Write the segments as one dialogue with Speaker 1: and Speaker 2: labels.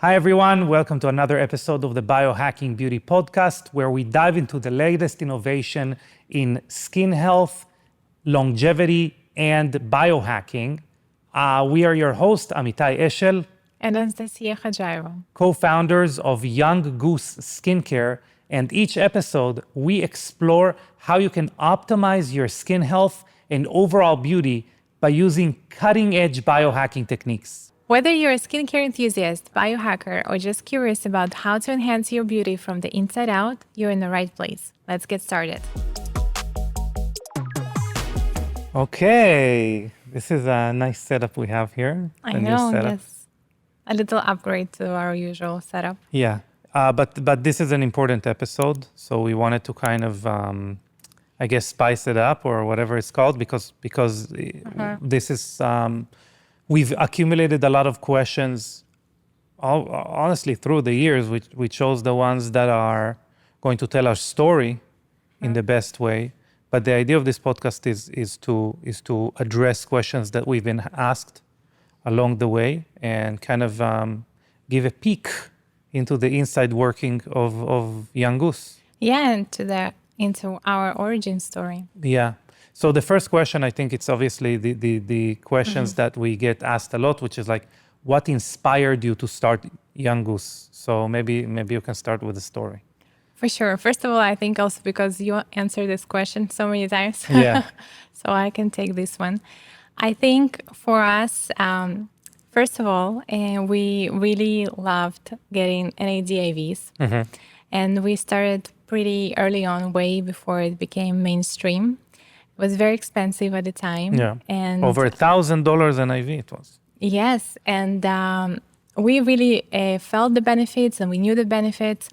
Speaker 1: Hi, everyone. Welcome to another episode of the Biohacking Beauty podcast, where we dive into the latest innovation in skin health, longevity, and biohacking. We are your host, Amitai Eshel,
Speaker 2: and Anastasia Khajairo,
Speaker 1: co-founders of Young Goose Skincare. And each episode, we explore how you can optimize your skin health and overall beauty by using cutting-edge biohacking techniques.
Speaker 2: Whether you're a skincare enthusiast, biohacker, or just curious about how to enhance your beauty from the inside out, you're in the right place. Let's get started.
Speaker 1: Okay, this is a nice setup we have here.
Speaker 2: I know, yes. A little upgrade to our usual setup.
Speaker 1: Yeah, but this is an important episode, so we wanted to kind of, I guess, spice it up or whatever it's called, because this is, we've accumulated a lot of questions, honestly, through the years. We chose the ones that are going to tell our story in the best way. But the idea of this podcast is to address questions that we've been asked along the way and kind of give a peek into the inside working of Young Goose.
Speaker 2: Yeah, and into our origin story.
Speaker 1: Yeah. So the first question, I think it's obviously the questions that we get asked a lot, which is like, what inspired you to start Young Goose? So maybe you can start with the story.
Speaker 2: For sure. First of all, I think also because you answered this question so many times.
Speaker 1: Yeah.
Speaker 2: So I can take this one. I think for us, first of all, we really loved getting NAD IVs. Mm-hmm. And we started pretty early on, way before it became mainstream. It was very expensive at the time.
Speaker 1: Yeah.
Speaker 2: And
Speaker 1: over $1,000 an IV it was.
Speaker 2: Yes. And we really felt the benefits and we knew the benefits.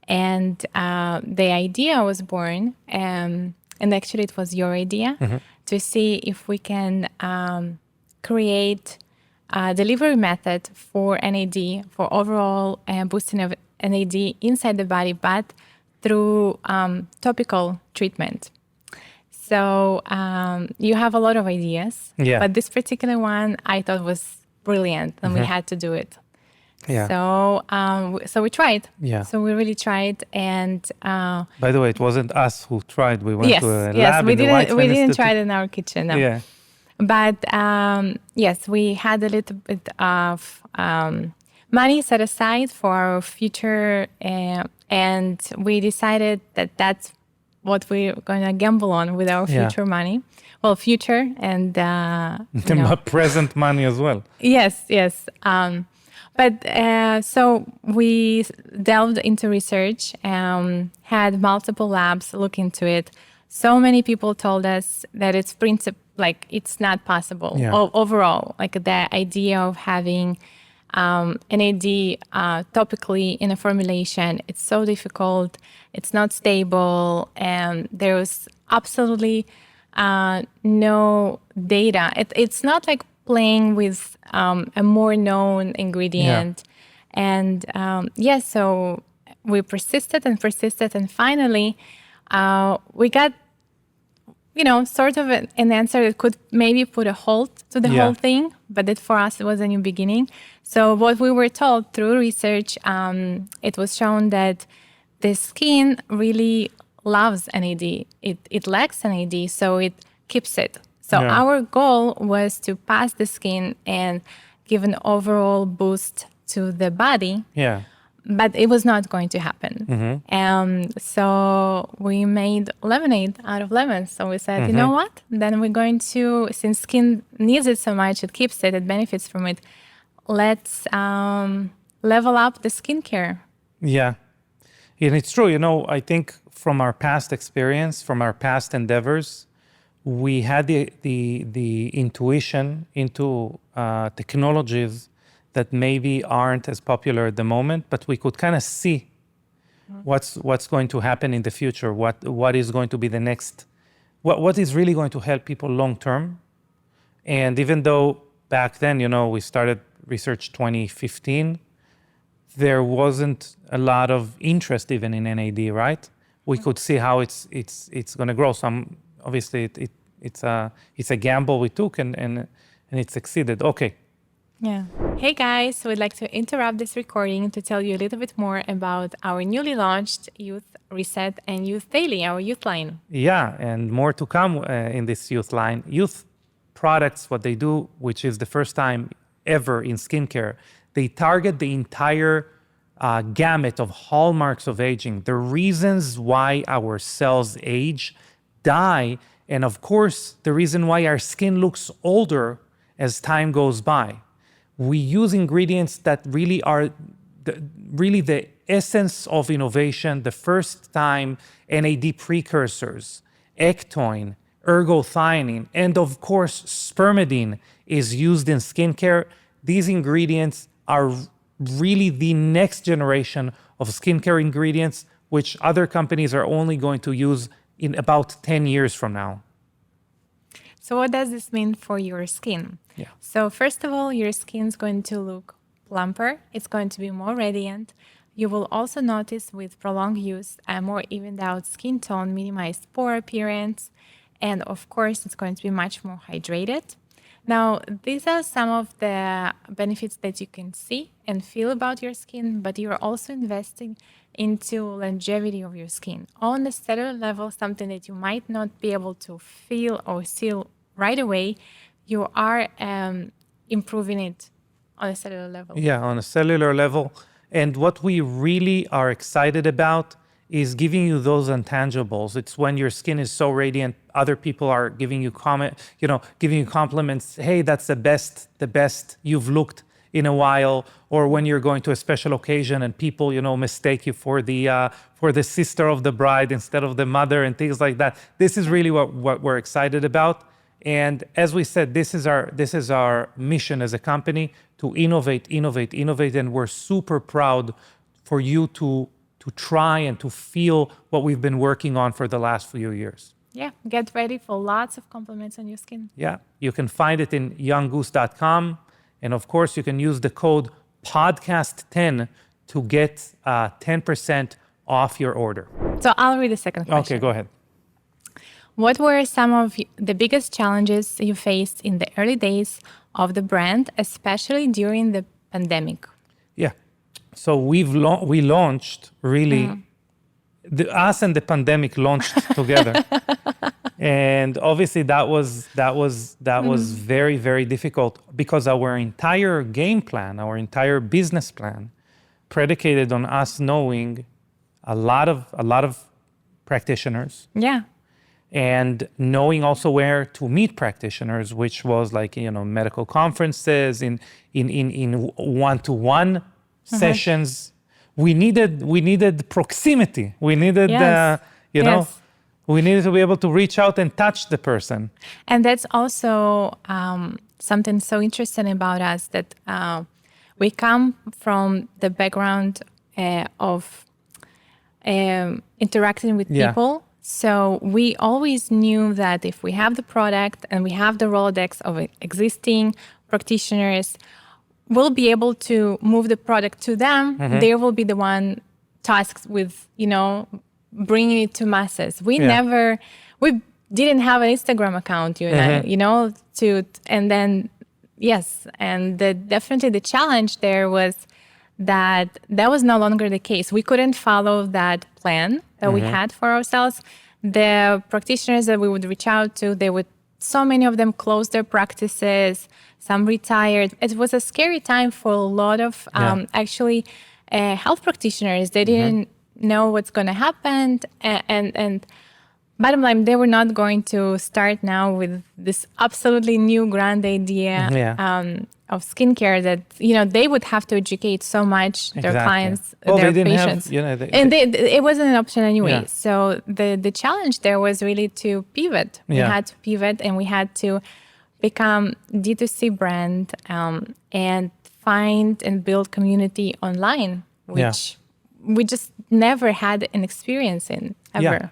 Speaker 2: And the idea was born, and actually it was your idea, to see if we can create a delivery method for NAD, for overall boosting of NAD inside the body, but through topical treatment. So you have a lot of ideas, but this particular one I thought was brilliant, and we had to do it.
Speaker 1: Yeah.
Speaker 2: So we tried.
Speaker 1: Yeah.
Speaker 2: So we really tried, and
Speaker 1: by the way, it wasn't us who tried. We went to a lab.
Speaker 2: Yes, we
Speaker 1: didn't.
Speaker 2: didn't try it in our kitchen. No.
Speaker 1: Yeah.
Speaker 2: But yes, we had a little bit of money set aside for our future, and we decided that that's what we're going to gamble on with our future money. Well, future and
Speaker 1: present money as well.
Speaker 2: Yes. But so we delved into research, had multiple labs look into it. So many people told us that it's it's not possible overall. Like the idea of having NAD topically in a formulation, it's so difficult. It's not stable, and there was absolutely no data. It's not like playing with a more known ingredient. And so we persisted, and finally we got, sort of an answer that could maybe put a halt to the whole thing, but that for us it was a new beginning. So what we were told through research, it was shown that the skin really loves NAD. It lacks NAD, so it keeps it. So our goal was to pass the skin and give an overall boost to the body. Yeah. But it was not going to happen. So we made lemonade out of lemons. So we said, you know what? Then we're going to, since skin needs it so much, it keeps it, it benefits from it. Let's level up the skincare.
Speaker 1: Yeah. And it's true. I think from our past experience, from our past endeavors, we had the intuition into technologies that maybe aren't as popular at the moment, but we could kind of see what's going to happen in the future, what is going to be the next, what is really going to help people long term. And even though back then, we started research 2015, there wasn't a lot of interest even in NAD, right? We could see how it's going to grow. Obviously it's a gamble we took and it succeeded. Okay,
Speaker 2: Yeah. Hey guys, we'd like to interrupt this recording to tell you a little bit more about our newly launched Youth Reset and Youth Daily, our youth line.
Speaker 1: Yeah, and more to come in this youth line. Youth products, what they do, which is the first time ever in skincare, they target the entire gamut of hallmarks of aging, the reasons why our cells age, die, and of course, the reason why our skin looks older as time goes by. We use ingredients that really are the essence of innovation, the first time NAD precursors, ectoin, ergothioneine, and of course, spermidine is used in skincare. These ingredients are really the next generation of skincare ingredients, which other companies are only going to use in about 10 years from now.
Speaker 2: So what does this mean for your skin?
Speaker 1: Yeah.
Speaker 2: So first of all, your skin's going to look plumper. It's going to be more radiant. You will also notice with prolonged use a more evened out skin tone, minimized pore appearance, and of course, it's going to be much more hydrated. Now, these are some of the benefits that you can see and feel about your skin, but you're also investing into longevity of your skin. On the cellular level, something that you might not be able to feel or see right away, you are improving it on a cellular level.
Speaker 1: Yeah, on a cellular level. And what we really are excited about is giving you those intangibles. It's when your skin is so radiant, other people are giving you giving you compliments. Hey, that's the best you've looked in a while. Or when you're going to a special occasion and people, mistake you for the sister of the bride instead of the mother and things like that. This is really what we're excited about. And as we said, this is our mission as a company, to innovate, and we're super proud for you to try and to feel what we've been working on for the last few years.
Speaker 2: Yeah, get ready for lots of compliments on your skin.
Speaker 1: Yeah, you can find it in younggoose.com. And of course, you can use the code podcast10 to get 10% off your order.
Speaker 2: So I'll read the second question.
Speaker 1: Okay, go ahead.
Speaker 2: What were some of the biggest challenges you faced in the early days of the brand, especially during the pandemic?
Speaker 1: Yeah. So we launched really, us and the pandemic launched together. And obviously that was very, very difficult because our entire game plan, our entire business plan predicated on us knowing a lot of practitioners.
Speaker 2: Yeah.
Speaker 1: And knowing also where to meet practitioners, which was like, medical conferences, in one-to-one sessions. We needed proximity. We needed, we needed to be able to reach out and touch the person.
Speaker 2: And that's also something so interesting about us, that we come from the background of interacting with people. So we always knew that if we have the product and we have the Rolodex of existing practitioners, we'll be able to move the product to them. They will be the one tasked with, bringing it to masses. We didn't have an Instagram account, definitely the challenge there was that was no longer the case. We couldn't follow that plan that we had for ourselves. The practitioners that we would reach out to, so many of them closed their practices, some retired. It was a scary time for a lot of health practitioners. They didn't know what's going to happen. And bottom line, they were not going to start now with this absolutely new grand idea of skincare that, they would have to educate so much their clients, their patients. It wasn't an option anyway. Yeah. So the challenge there was really to pivot. We had to pivot, and we had to become D2C brand and find and build community online, which we just never had an experience in ever.
Speaker 1: Yeah.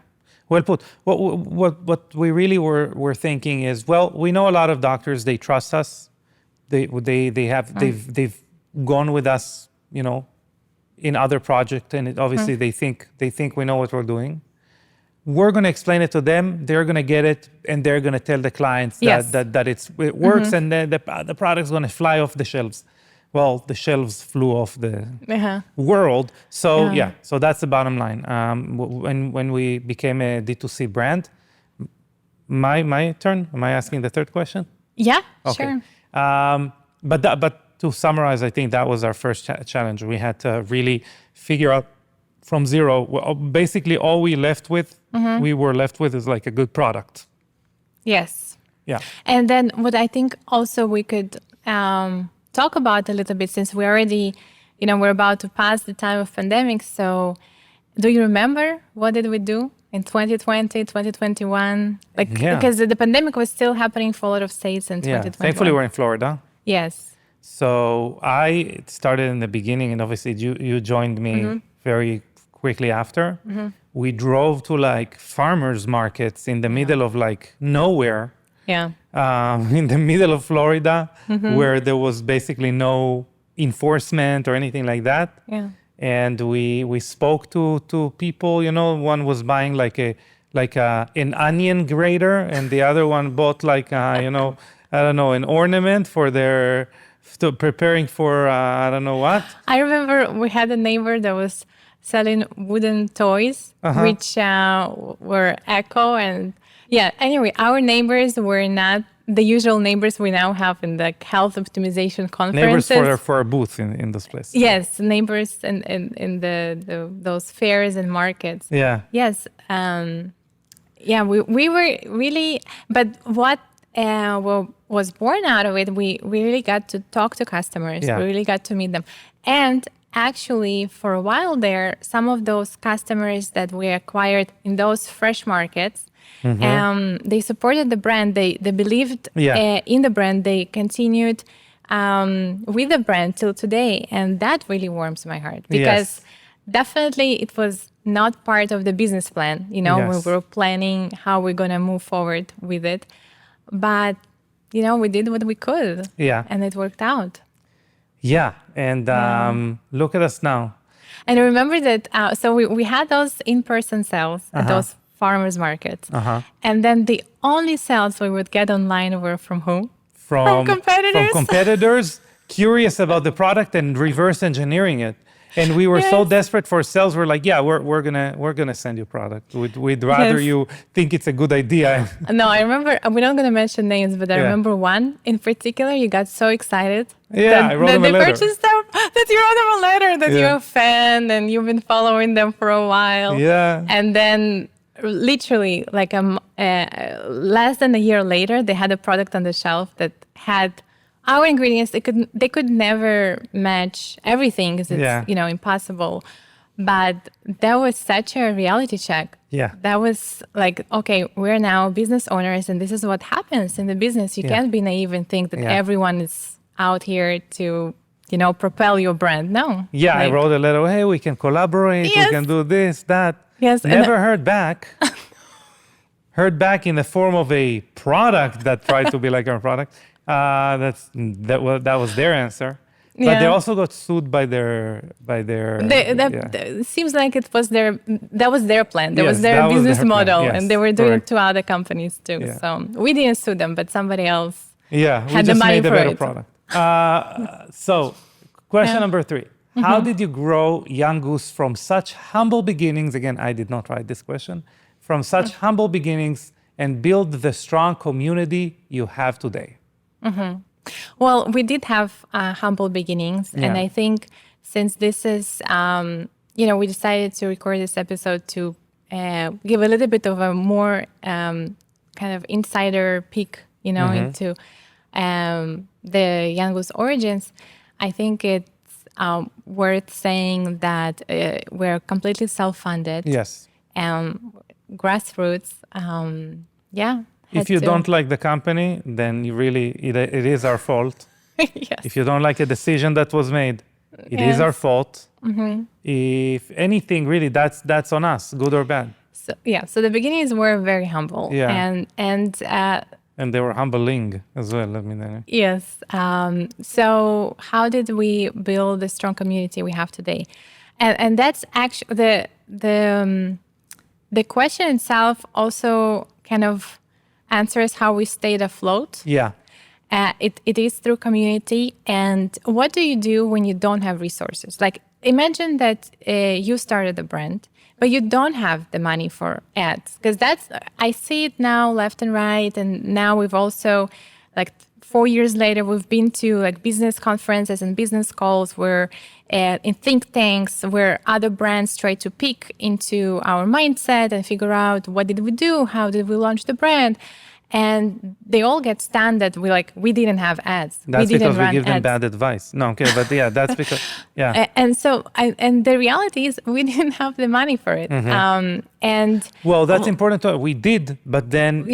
Speaker 1: Well put. What we really were thinking is, we know a lot of doctors. They trust us. They've gone with us, in other projects, and obviously they think we know what we're doing. we're going to explain it to them, they're going to get it, and they're going to tell the clients that it works, and then the product's going to fly off the shelves. Well, the shelves flew off the world. So so that's the bottom line. When we became a D2C brand, my turn. Am I asking the third question?
Speaker 2: Yeah,
Speaker 1: okay.
Speaker 2: Sure.
Speaker 1: But to summarize, I think that was our first challenge. We had to really figure out from zero. Well, basically, all we were left with is like a good product.
Speaker 2: Yes.
Speaker 1: Yeah.
Speaker 2: And then what I think also we could talk about a little bit, since we already, we're about to pass the time of pandemic. So do you remember what did we do in 2020, 2021? Because the pandemic was still happening for a lot of states in 2021.
Speaker 1: Thankfully, we're in Florida.
Speaker 2: Yes.
Speaker 1: So I started in the beginning, and obviously you joined me very quickly after. We drove to like farmers markets in the middle of like nowhere.
Speaker 2: Yeah.
Speaker 1: In the middle of Florida, where there was basically no enforcement or anything like that.
Speaker 2: Yeah.
Speaker 1: And we spoke to people. One was buying an onion grater, and the other one bought an ornament for their preparing for I don't know what.
Speaker 2: I remember we had a neighbor that was selling wooden toys, which were eco and. Yeah, anyway, our neighbors were not the usual neighbors we now have in the health optimization conferences.
Speaker 1: Neighbors for a booth in this place.
Speaker 2: Yes, neighbors in those fairs and markets.
Speaker 1: Yeah.
Speaker 2: Yes. We were really, but what was born out of it, we really got to talk to customers.
Speaker 1: Yeah.
Speaker 2: We really got to meet them. And actually, for a while there, some of those customers that we acquired in those fresh markets, they supported the brand. They believed in the brand. They continued with the brand till today, and that really warms my heart because definitely it was not part of the business plan. When we were planning how we're gonna move forward with it, but we did what we could.
Speaker 1: Yeah,
Speaker 2: and it worked out.
Speaker 1: Yeah, and look at us now.
Speaker 2: And I remember that. So we had those in-person sales at those farmers markets. And then the only sales we would get online were from who? From competitors.
Speaker 1: From competitors, curious about the product and reverse engineering it. And we were so desperate for sales. We're like, we're gonna send you product. We'd rather you think it's a good idea.
Speaker 2: No, I remember. We're not gonna mention names, but I remember one in particular. You got so excited.
Speaker 1: I wrote them a letter.
Speaker 2: Purchased them. That you wrote them a letter. That you're a fan and you've been following them for a while.
Speaker 1: Yeah.
Speaker 2: And then, literally, like less than a year later, they had a product on the shelf that had our ingredients. They could never match everything because it's impossible. But that was such a reality check.
Speaker 1: Yeah.
Speaker 2: That was like, okay, we're now business owners, and this is what happens in the business. You can't be naive and think that everyone is out here to propel your brand. No.
Speaker 1: Yeah, I wrote a letter. Hey, we can collaborate. We can do this, that.
Speaker 2: Yes.
Speaker 1: Never heard back. Heard back in the form of a product that tried to be like our product. That was their answer. But they also got sued by their.
Speaker 2: It seems like that was their plan. That was their business model, and they were doing it to other companies too. Yeah. So we didn't sue them, but somebody else. Had the money
Speaker 1: made a
Speaker 2: for
Speaker 1: better
Speaker 2: it.
Speaker 1: Product. So, question number 3. How did you grow Young Goose from such humble beginnings? Again, I did not write this question. From such humble beginnings and build the strong community you have today?
Speaker 2: Well, we did have humble beginnings. And I think since this is, we decided to record this episode to give a little bit of a more kind of insider peek, into the Young Goose origins. I think it's worth saying that we're completely self-funded.
Speaker 1: Yes.
Speaker 2: Grassroots.
Speaker 1: If you don't like the company, then it is our fault.
Speaker 2: Yes.
Speaker 1: If you don't like a decision that was made, it is our fault. If anything, really, that's on us, good or bad.
Speaker 2: So the beginnings were very humble.
Speaker 1: Yeah.
Speaker 2: And
Speaker 1: they were humbling as well. Let me know.
Speaker 2: Yes. So how did we build the strong community we have today? And that's actually the the question itself also kind of answers how we stayed afloat.
Speaker 1: Yeah.
Speaker 2: It is through community. And what do you do when you don't have resources? Like, imagine that you started a brand, but you don't have the money for ads. Because I see it now left and right. And now we've also, like 4 years later, we've been to like business conferences and business calls where in think tanks where other brands try to peek into our mindset and figure out what did we do? How did we launch the brand? And they all get stunned that we didn't have ads.
Speaker 1: That's
Speaker 2: we didn't
Speaker 1: because we give them
Speaker 2: ads.
Speaker 1: bad advice. No, okay, but yeah, that's because, yeah.
Speaker 2: And the reality is we didn't have the money for it.
Speaker 1: Well, that's important. We did, but then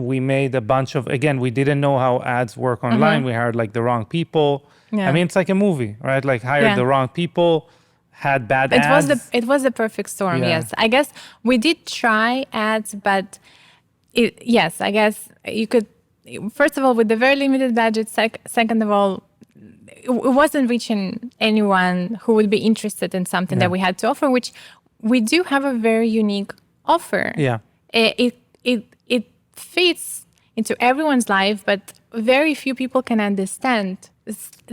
Speaker 1: we made a bunch of, again, we didn't know how ads work online. We hired like the wrong people. Yeah. I mean, it's like a movie, right? Like hired the wrong people, had bad ads.
Speaker 2: It was the perfect storm, yes. I guess we did try ads, but yes, I guess you could, first of all, with the very limited budget, second of all, it wasn't reaching anyone who would be interested in something that we had to offer, which we do have a very unique offer.
Speaker 1: Yeah.
Speaker 2: It fits into everyone's life, but very few people can understand.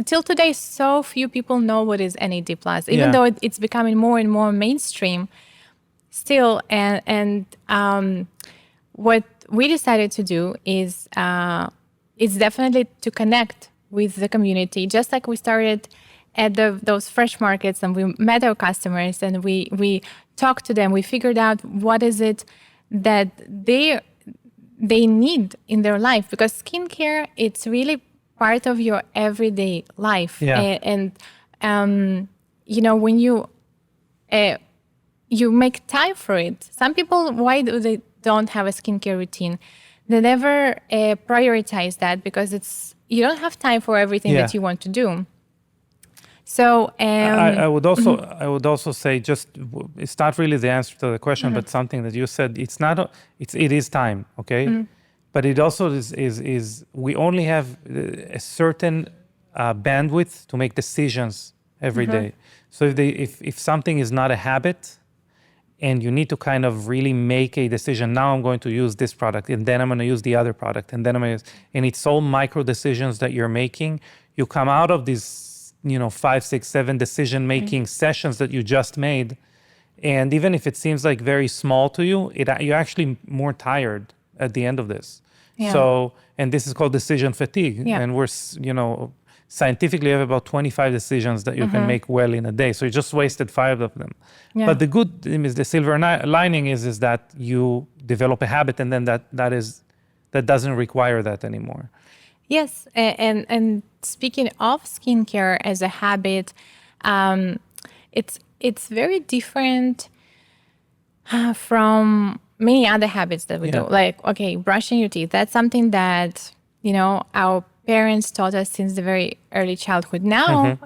Speaker 2: Till today, so few people know what is NAD+, even though it's becoming more and more mainstream still. What we decided to do is definitely to connect with the community, just like we started at those fresh markets and we met our customers and we talked to them. We figured out what is it that they need in their life, because skincare, it's really part of your everyday life.
Speaker 1: Yeah.
Speaker 2: When you make time for it. Some people, why do they don't have a skincare routine? They never prioritize that because you don't have time for everything that you want to do. So
Speaker 1: I would also say, just it's not really the answer to the question, but something that you said. It is time, okay? But it also is we only have a certain bandwidth to make decisions every day. So if something is not a habit, and you need to kind of really make a decision. Now I'm going to use this product, and then I'm going to use the other product, and then and it's all micro decisions that you're making. You come out of these, 5, 6, 7 decision-making sessions that you just made, and even if it seems like very small to you, you're actually more tired at the end of this. Yeah. So, and this is called decision fatigue, and we're, scientifically, you have about 25 decisions that you can make well in a day. So you just wasted 5 of them. Yeah. But the good thing is, the silver lining is that you develop a habit, and then that doesn't require that anymore.
Speaker 2: Yes, and speaking of skincare as a habit, it's very different from many other habits that we do. Like, okay, brushing your teeth. That's something that our parents taught us since the very early childhood. Now,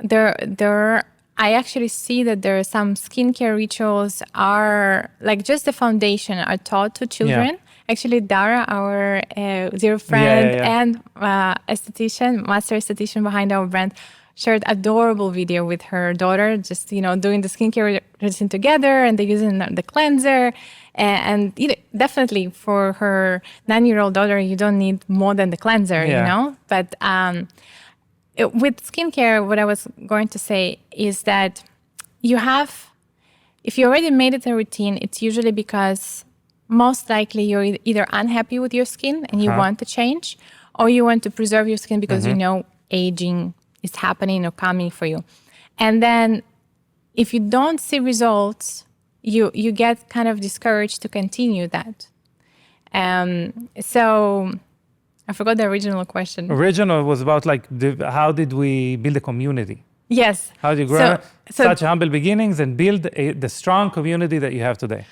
Speaker 2: I actually see that there are some skincare rituals are like just the foundation are taught to children. Yeah. Actually, Dara, our dear friend and esthetician, master esthetician behind our brand, shared adorable video with her daughter, just doing the skincare routine together, and they're using the cleanser. And definitely for her 9-year-old daughter, you don't need more than the cleanser, But with skincare, what I was going to say is that if you already made it a routine, it's usually because most likely you're either unhappy with your skin and you want to change, or you want to preserve your skin because aging is happening or coming for you. And then if you don't see results, you get kind of discouraged to continue that. So I forgot the original question.
Speaker 1: Original was about how did we build a community?
Speaker 2: Yes.
Speaker 1: How do you grow such humble beginnings and build the strong community that you have today?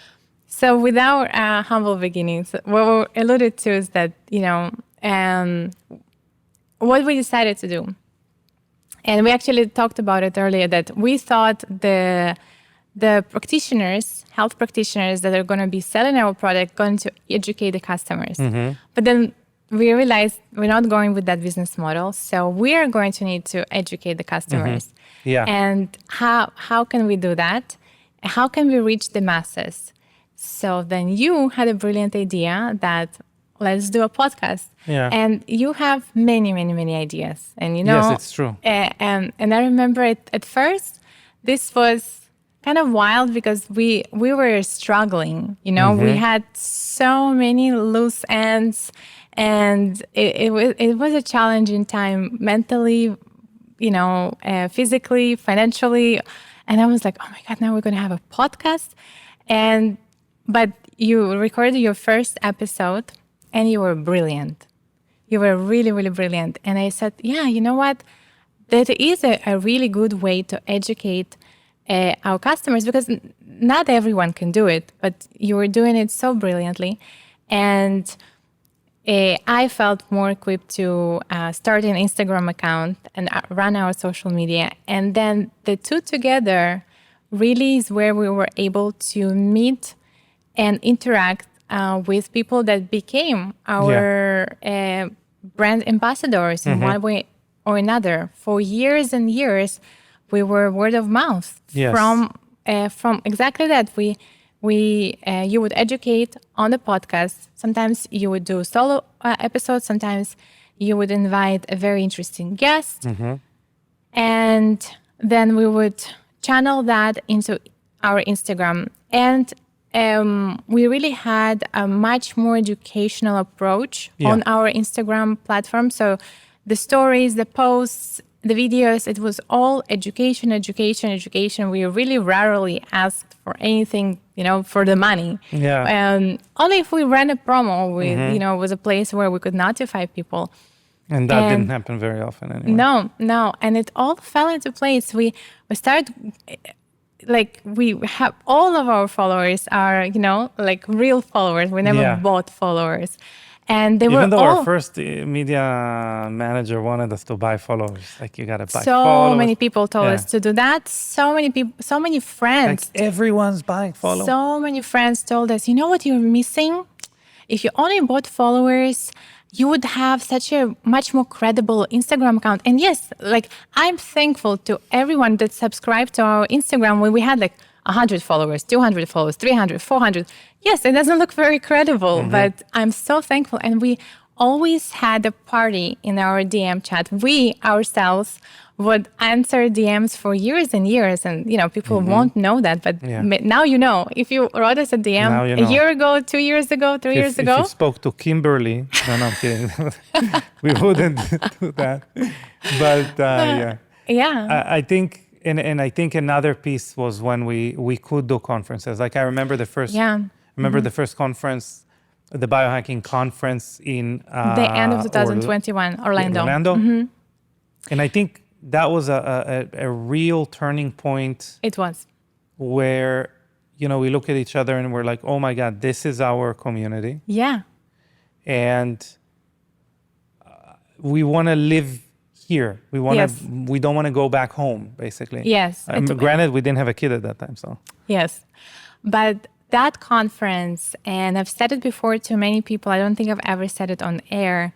Speaker 2: So with our humble beginnings, what we alluded to is that, what we decided to do. And we actually talked about it earlier, that we thought the practitioners, health practitioners that are going to be selling our product, going to educate the customers. But then we realized we're not going with that business model. So we are going to need to educate the customers.
Speaker 1: Yeah.
Speaker 2: And how can we do that? How can we reach the masses? So then you had a brilliant idea that let's do a podcast.
Speaker 1: Yeah.
Speaker 2: And you have many, many, many ideas. And
Speaker 1: Yes, it's true.
Speaker 2: And I remember at first, this was kind of wild because we were struggling. We had so many loose ends, and it was a challenging time mentally, physically, financially. And I was like, oh my God, now we're going to have a podcast. But you recorded your first episode and you were brilliant. You were really, really brilliant. And I said, yeah, you know what? That is a really good way to educate our customers, because not everyone can do it, but you were doing it so brilliantly. And I felt more equipped to start an Instagram account and run our social media. And then the two together really is where we were able to meet and interact with people that became our brand ambassadors in one way or another. For years and years, we were word of mouth from exactly that. You would educate on the podcast. Sometimes you would do solo episodes. Sometimes you would invite a very interesting guest. And then we would channel that into our Instagram. And we really had a much more educational approach on our Instagram platform. So the stories, the posts, the videos, it was all education. We really rarely asked for anything, for the money. Only if we ran a promo with, was a place where we could notify people.
Speaker 1: And that didn't happen very often anyway.
Speaker 2: No. And it all fell into place. We started, we have all of our followers are, real followers. We never bought followers. And they
Speaker 1: Even though
Speaker 2: all,
Speaker 1: our first media manager wanted us to buy followers, you got to buy
Speaker 2: so
Speaker 1: followers.
Speaker 2: many people told us to do that. So many people, so many friends.
Speaker 1: Everyone's buying followers.
Speaker 2: So many friends told us, you know what you're missing? If you only bought followers, you would have such a much more credible Instagram account. And yes, I'm thankful to everyone that subscribed to our Instagram when we had 100 followers, 200 followers, 300, 400. Yes, it doesn't look very credible, but I'm so thankful. And we always had a party in our DM chat. We ourselves would answer DMs for years and years. And, people won't know that. But now you know. If you wrote us a DM a year ago, 2 years ago, 3 years ago.
Speaker 1: If you spoke to Kimberly, no, I'm kidding. We wouldn't do that. But I think... And I think another piece was when we could do conferences. I remember the first the first conference, the biohacking conference in
Speaker 2: the end of 2021, Orlando.
Speaker 1: And I think that was a real turning point.
Speaker 2: It was.
Speaker 1: Where, we look at each other and we're like, oh my God, this is our community.
Speaker 2: Yeah.
Speaker 1: And we want to live here. We don't want to go back home, basically.
Speaker 2: Yes.
Speaker 1: Granted, we didn't have a kid at that time, so.
Speaker 2: Yes. But that conference, and I've said it before to many people, I don't think I've ever said it on air.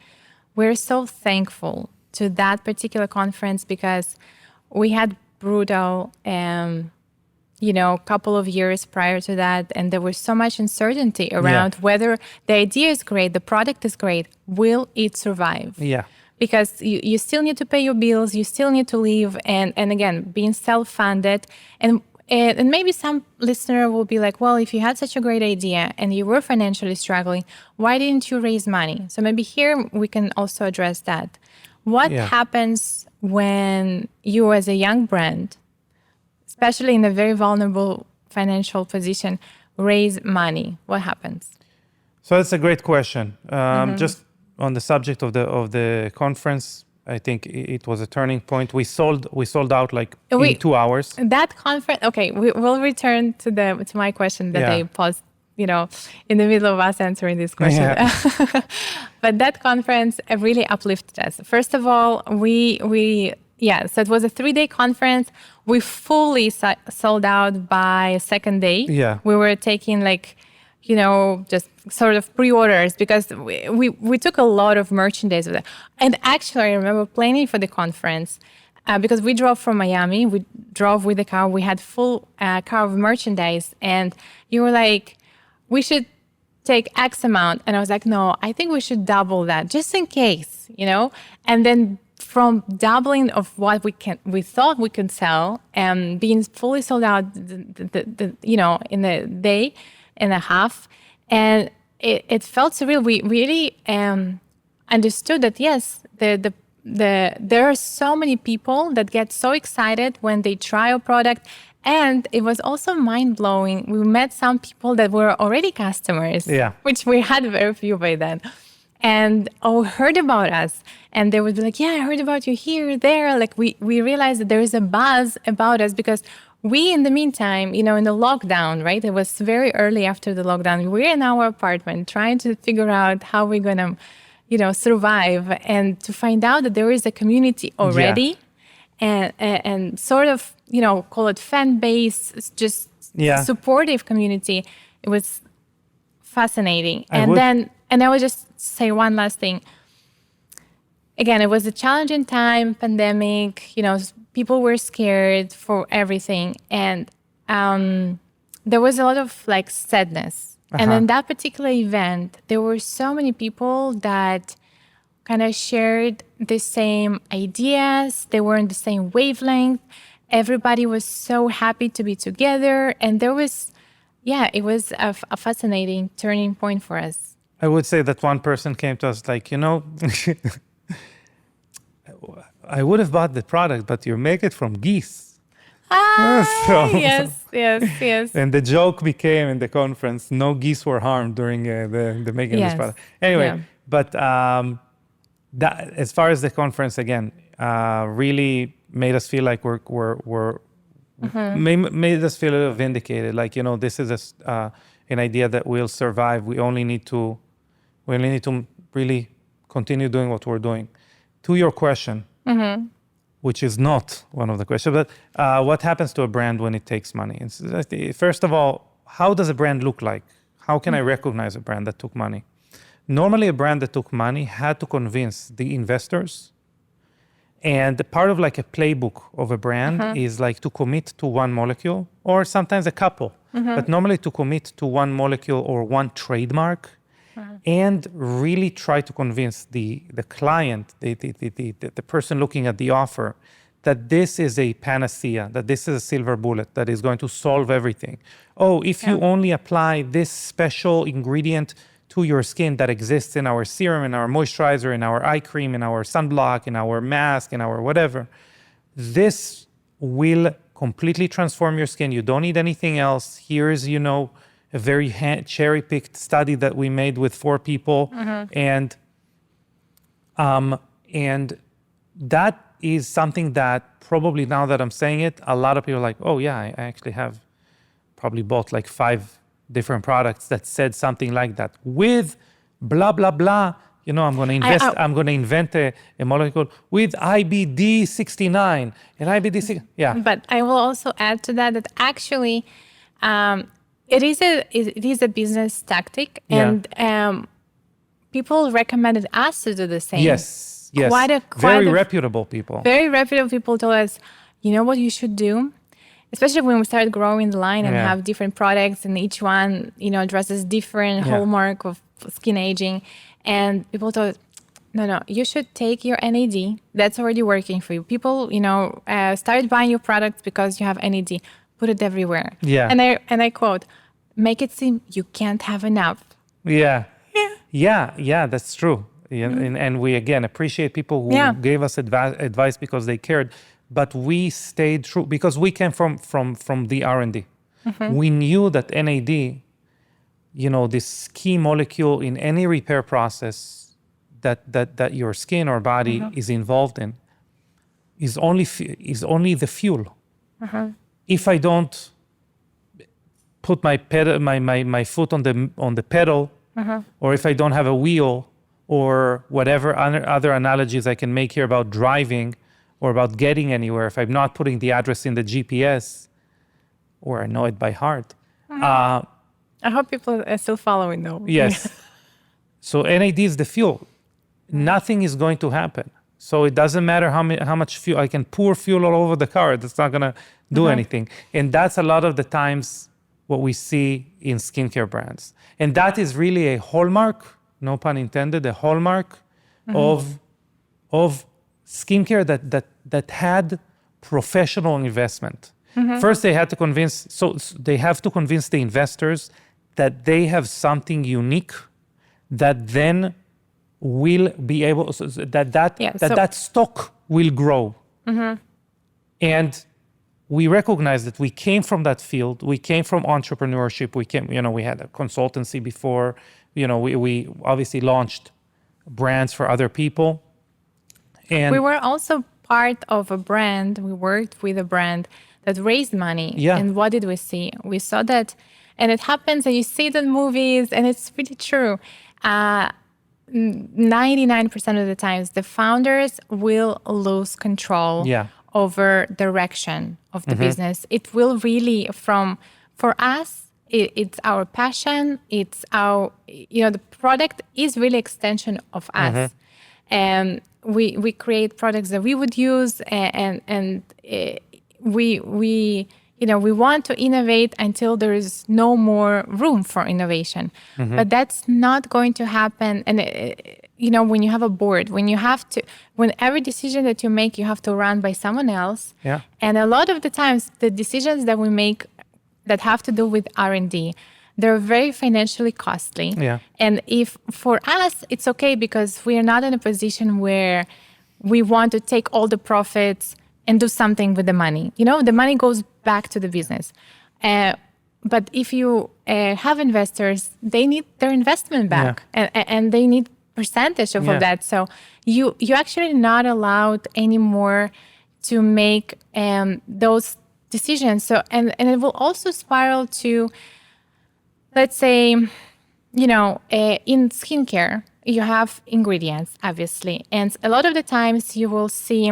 Speaker 2: We're so thankful to that particular conference because we had brutal, couple of years prior to that, and there was so much uncertainty around whether the idea is great, the product is great, will it survive?
Speaker 1: Yeah.
Speaker 2: Because you still need to pay your bills, you still need to live, and again, being self-funded. And maybe some listener will be like, well, if you had such a great idea and you were financially struggling, why didn't you raise money? So maybe here we can also address that. What happens when you as a young brand, especially in a very vulnerable financial position, raise money? What happens?
Speaker 1: So that's a great question. Just on the subject of the conference, I think it was a turning point. We sold out in 2 hours.
Speaker 2: That conference. Okay, we'll return to my question that I paused, in the middle of us answering this question. Yeah. But that conference really uplifted us. First of all, so it was a 3-day conference. We fully sold out by second day.
Speaker 1: Yeah.
Speaker 2: We were taking just sort of pre-orders because we took a lot of merchandise with it. And actually, I remember planning for the conference because we drove from Miami. We drove with the car. We had full car of merchandise. And you were like, we should take X amount. And I was like, no, I think we should double that just in case, And then from doubling of what we thought we could sell and being fully sold out, in a day and a half, and it felt surreal. We really understood that yes, there are so many people that get so excited when they try a product. And it was also mind-blowing. We met some people that were already customers, which we had very few by then, and heard about us. And they would be like, yeah, I heard about you here, there. Like we realized that there is a buzz about us because we, in the meantime, in the lockdown, right? It was very early after the lockdown. We're in our apartment trying to figure out how we're going to, survive, and to find out that there is a community already. And sort of, call it fan base, just supportive community. It was fascinating. And I would just say one last thing. Again, it was a challenging time, pandemic, people were scared for everything. And there was a lot of sadness. And in that particular event, there were so many people that kind of shared the same ideas. They were in the same wavelength. Everybody was so happy to be together. And there was, it was a fascinating turning point for us.
Speaker 1: I would say that one person came to us like, I would have bought the product, but you make it from geese.
Speaker 2: Yes.
Speaker 1: And the joke became in the conference, no geese were harmed during the making of this product. Anyway, but that, as far as the conference, again, really made us feel like made us feel vindicated. Like, this is an idea that will survive. We only need to really continue doing what we're doing. To your question, which is not one of the questions, but what happens to a brand when it takes money? First of all, how does a brand look like? How can I recognize a brand that took money? Normally, a brand that took money had to convince the investors. And part of like a playbook of a brand is like to commit to one molecule, or sometimes a couple, but normally to commit to one molecule or one trademark, and really try to convince the client, the person looking at the offer, that this is a panacea, that this is a silver bullet that is going to solve everything. If you only apply this special ingredient to your skin that exists in our serum, in our moisturizer, in our eye cream, in our sunblock, in our mask, in our whatever, this will completely transform your skin. You don't need anything else. Here's, a very cherry-picked study that we made with 4 people. And that is something that probably, now that I'm saying it, a lot of people are like, oh yeah, I actually have probably bought like 5 different products that said something like that with blah, blah, blah. I'm going to invest, I'm going to invent a molecule with IBD 69 and IBD 6. Yeah.
Speaker 2: But I will also add to that actually it is a business tactic, and people recommended us to do the same.
Speaker 1: Yes. Very reputable people.
Speaker 2: Very reputable people told us, you know what you should do? Especially when we started growing the line and have different products, and each one, addresses different hallmark of skin aging. And people thought, no, you should take your NAD. That's already working for you. People, started buying your products because you have NAD. Put it everywhere.
Speaker 1: Yeah.
Speaker 2: And I quote, make it seem you can't have enough.
Speaker 1: Yeah, that's true. And we, again, appreciate people who gave us advice because they cared. But we stayed true because we came from the R&D. We knew that NAD, this key molecule in any repair process that your skin or body is involved in, is only the fuel. If I don't put my foot on the pedal, or if I don't have a wheel, or whatever other analogies I can make here about driving, or about getting anywhere, if I'm not putting the address in the GPS, or I know it by heart.
Speaker 2: I hope people are still following though.
Speaker 1: Yes. So NAD is the fuel. Nothing is going to happen. So it doesn't matter how much fuel, I can pour fuel all over the car. That's not gonna do anything. And that's a lot of the times what we see in skincare brands. And that is really a hallmark, no pun intended, a hallmark of skincare that had professional investment. First, they had to they have to convince the investors that they have something unique that then will be able, that stock will grow. And we recognize that we came from that field. We came from entrepreneurship. We had a consultancy before. We obviously launched brands for other people. And
Speaker 2: we were also part of a brand. We worked with a brand that raised money.
Speaker 1: Yeah.
Speaker 2: And what did we see? We saw that, and it happens, and you see it in movies, and it's pretty true. 99% of the times, the founders will lose control over direction of the business. It will really, for us, it's our passion. It's our, the product is really extension of us. And we create products that we would use, and we want to innovate until there is no more room for innovation. But that's not going to happen. And when you have a board, when every decision that you make, you have to run by someone else.
Speaker 1: Yeah.
Speaker 2: And a lot of the times, the decisions that we make that have to do with R&D, they're very financially costly.
Speaker 1: Yeah.
Speaker 2: And if for us, it's okay because we are not in a position where we want to take all the profits and do something with the money. The money goes back to the business. But if you have investors, they need their investment back, and they need percentage of that. So you actually not allowed anymore to make those decisions. So and it will also spiral to, let's say, in skincare, you have ingredients, obviously. And a lot of the times you will see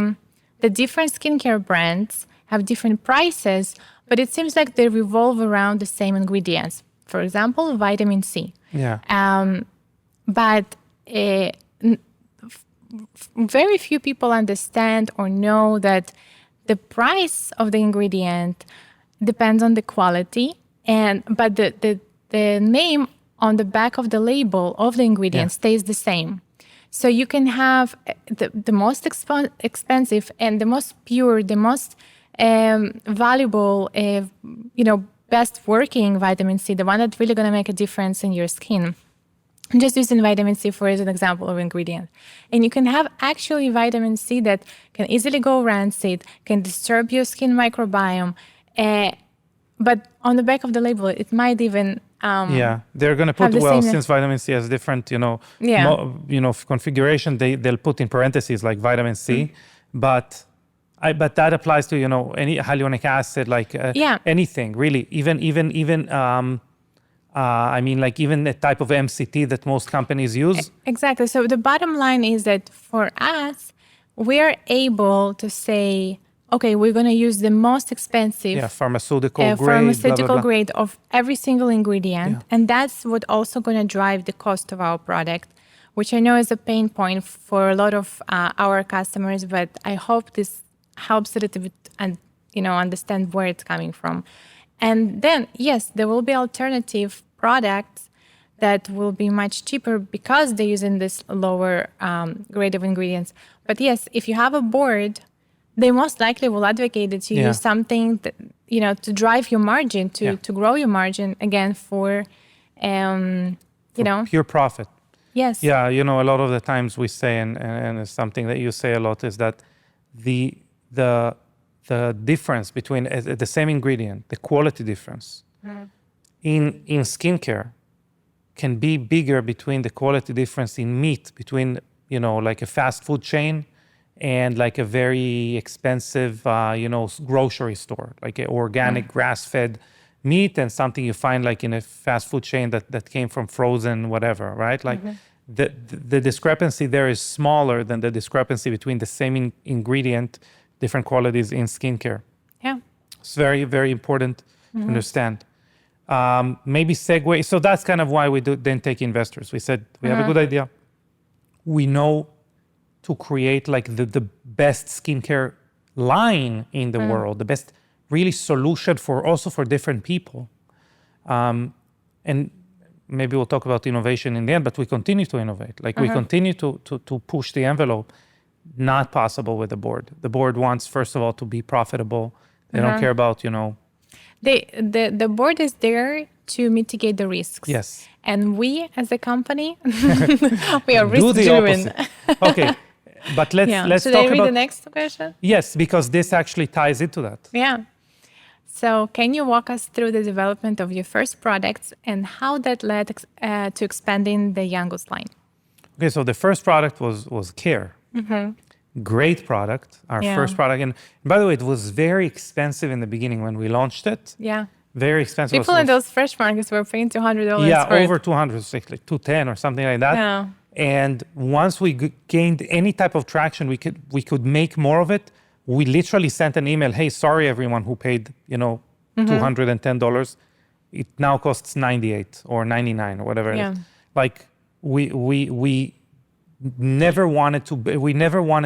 Speaker 2: the different skincare brands have different prices, but it seems like they revolve around the same ingredients. For example, vitamin C.
Speaker 1: Yeah.
Speaker 2: But very few people understand or know that the price of the ingredient depends on the quality, but the name on the back of the label of the ingredient stays the same. So you can have the most expensive and the most pure, the most valuable, best working vitamin C, the one that's really going to make a difference in your skin. I'm just using vitamin C as an example of ingredient. And you can have actually vitamin C that can easily go rancid, can disturb your skin microbiome. But on the back of the label, it might even
Speaker 1: they're going to put, since vitamin C has different, configuration, they'll put in parentheses like vitamin C, but that applies to, any hyaluronic acid, like anything really, even even the type of MCT that most companies use.
Speaker 2: Exactly. So the bottom line is that for us, we're able to say, okay, we're going to use the most expensive
Speaker 1: pharmaceutical
Speaker 2: grade of every single ingredient. And that's what also going to drive the cost of our product, which I know is a pain point for a lot of our customers, but I hope this helps a little bit and, understand where it's coming from. And then, yes, there will be alternative products that will be much cheaper because they're using this lower grade of ingredients. But yes, if you have a board, they most likely will advocate that you use something that, to drive your margin, to grow your margin, again, for
Speaker 1: pure profit.
Speaker 2: Yes.
Speaker 1: Yeah, a lot of the times we say, and it's something that you say a lot, is that the difference between the same ingredient, the quality difference in skincare can be bigger between the quality difference in meat between, like a fast food chain and like a very expensive, grocery store, like an organic grass-fed meat and something you find like in a fast food chain that came from frozen whatever, right? Like the discrepancy there is smaller than the discrepancy between the same ingredient, different qualities in skincare.
Speaker 2: Yeah.
Speaker 1: It's very, very important to understand. Maybe segue. So that's kind of why we didn't take investors. We said, we have a good idea. We know to create like the best skincare line in the world, the best really solution for different people. And maybe we'll talk about innovation in the end, but we continue to innovate. Like we continue to push the envelope. Not possible with the board. The board wants, first of all, to be profitable. They don't care about,
Speaker 2: The board is there to mitigate the risks.
Speaker 1: Yes.
Speaker 2: And we, as a company, we are
Speaker 1: Do the
Speaker 2: risk-driven.
Speaker 1: opposite. Okay, but let's
Speaker 2: Should
Speaker 1: talk
Speaker 2: I read
Speaker 1: about
Speaker 2: the next question?
Speaker 1: Yes, because this actually ties into that.
Speaker 2: Yeah. So can you walk us through the development of your first products and how that led to expanding the Youngest line?
Speaker 1: Okay, so the first product was Care. Great product, our first product. And by the way, it was very expensive in the beginning when we launched it.
Speaker 2: Yeah.
Speaker 1: Very expensive.
Speaker 2: People in those fresh markets were paying $200
Speaker 1: Yeah,
Speaker 2: for
Speaker 1: over
Speaker 2: it.
Speaker 1: 200, like 210 or something like that.
Speaker 2: Yeah.
Speaker 1: And once we gained any type of traction, we could make more of it. We literally sent an email, hey, sorry everyone who paid, $210. It now costs 98 or 99 or whatever it is. Like we never wanted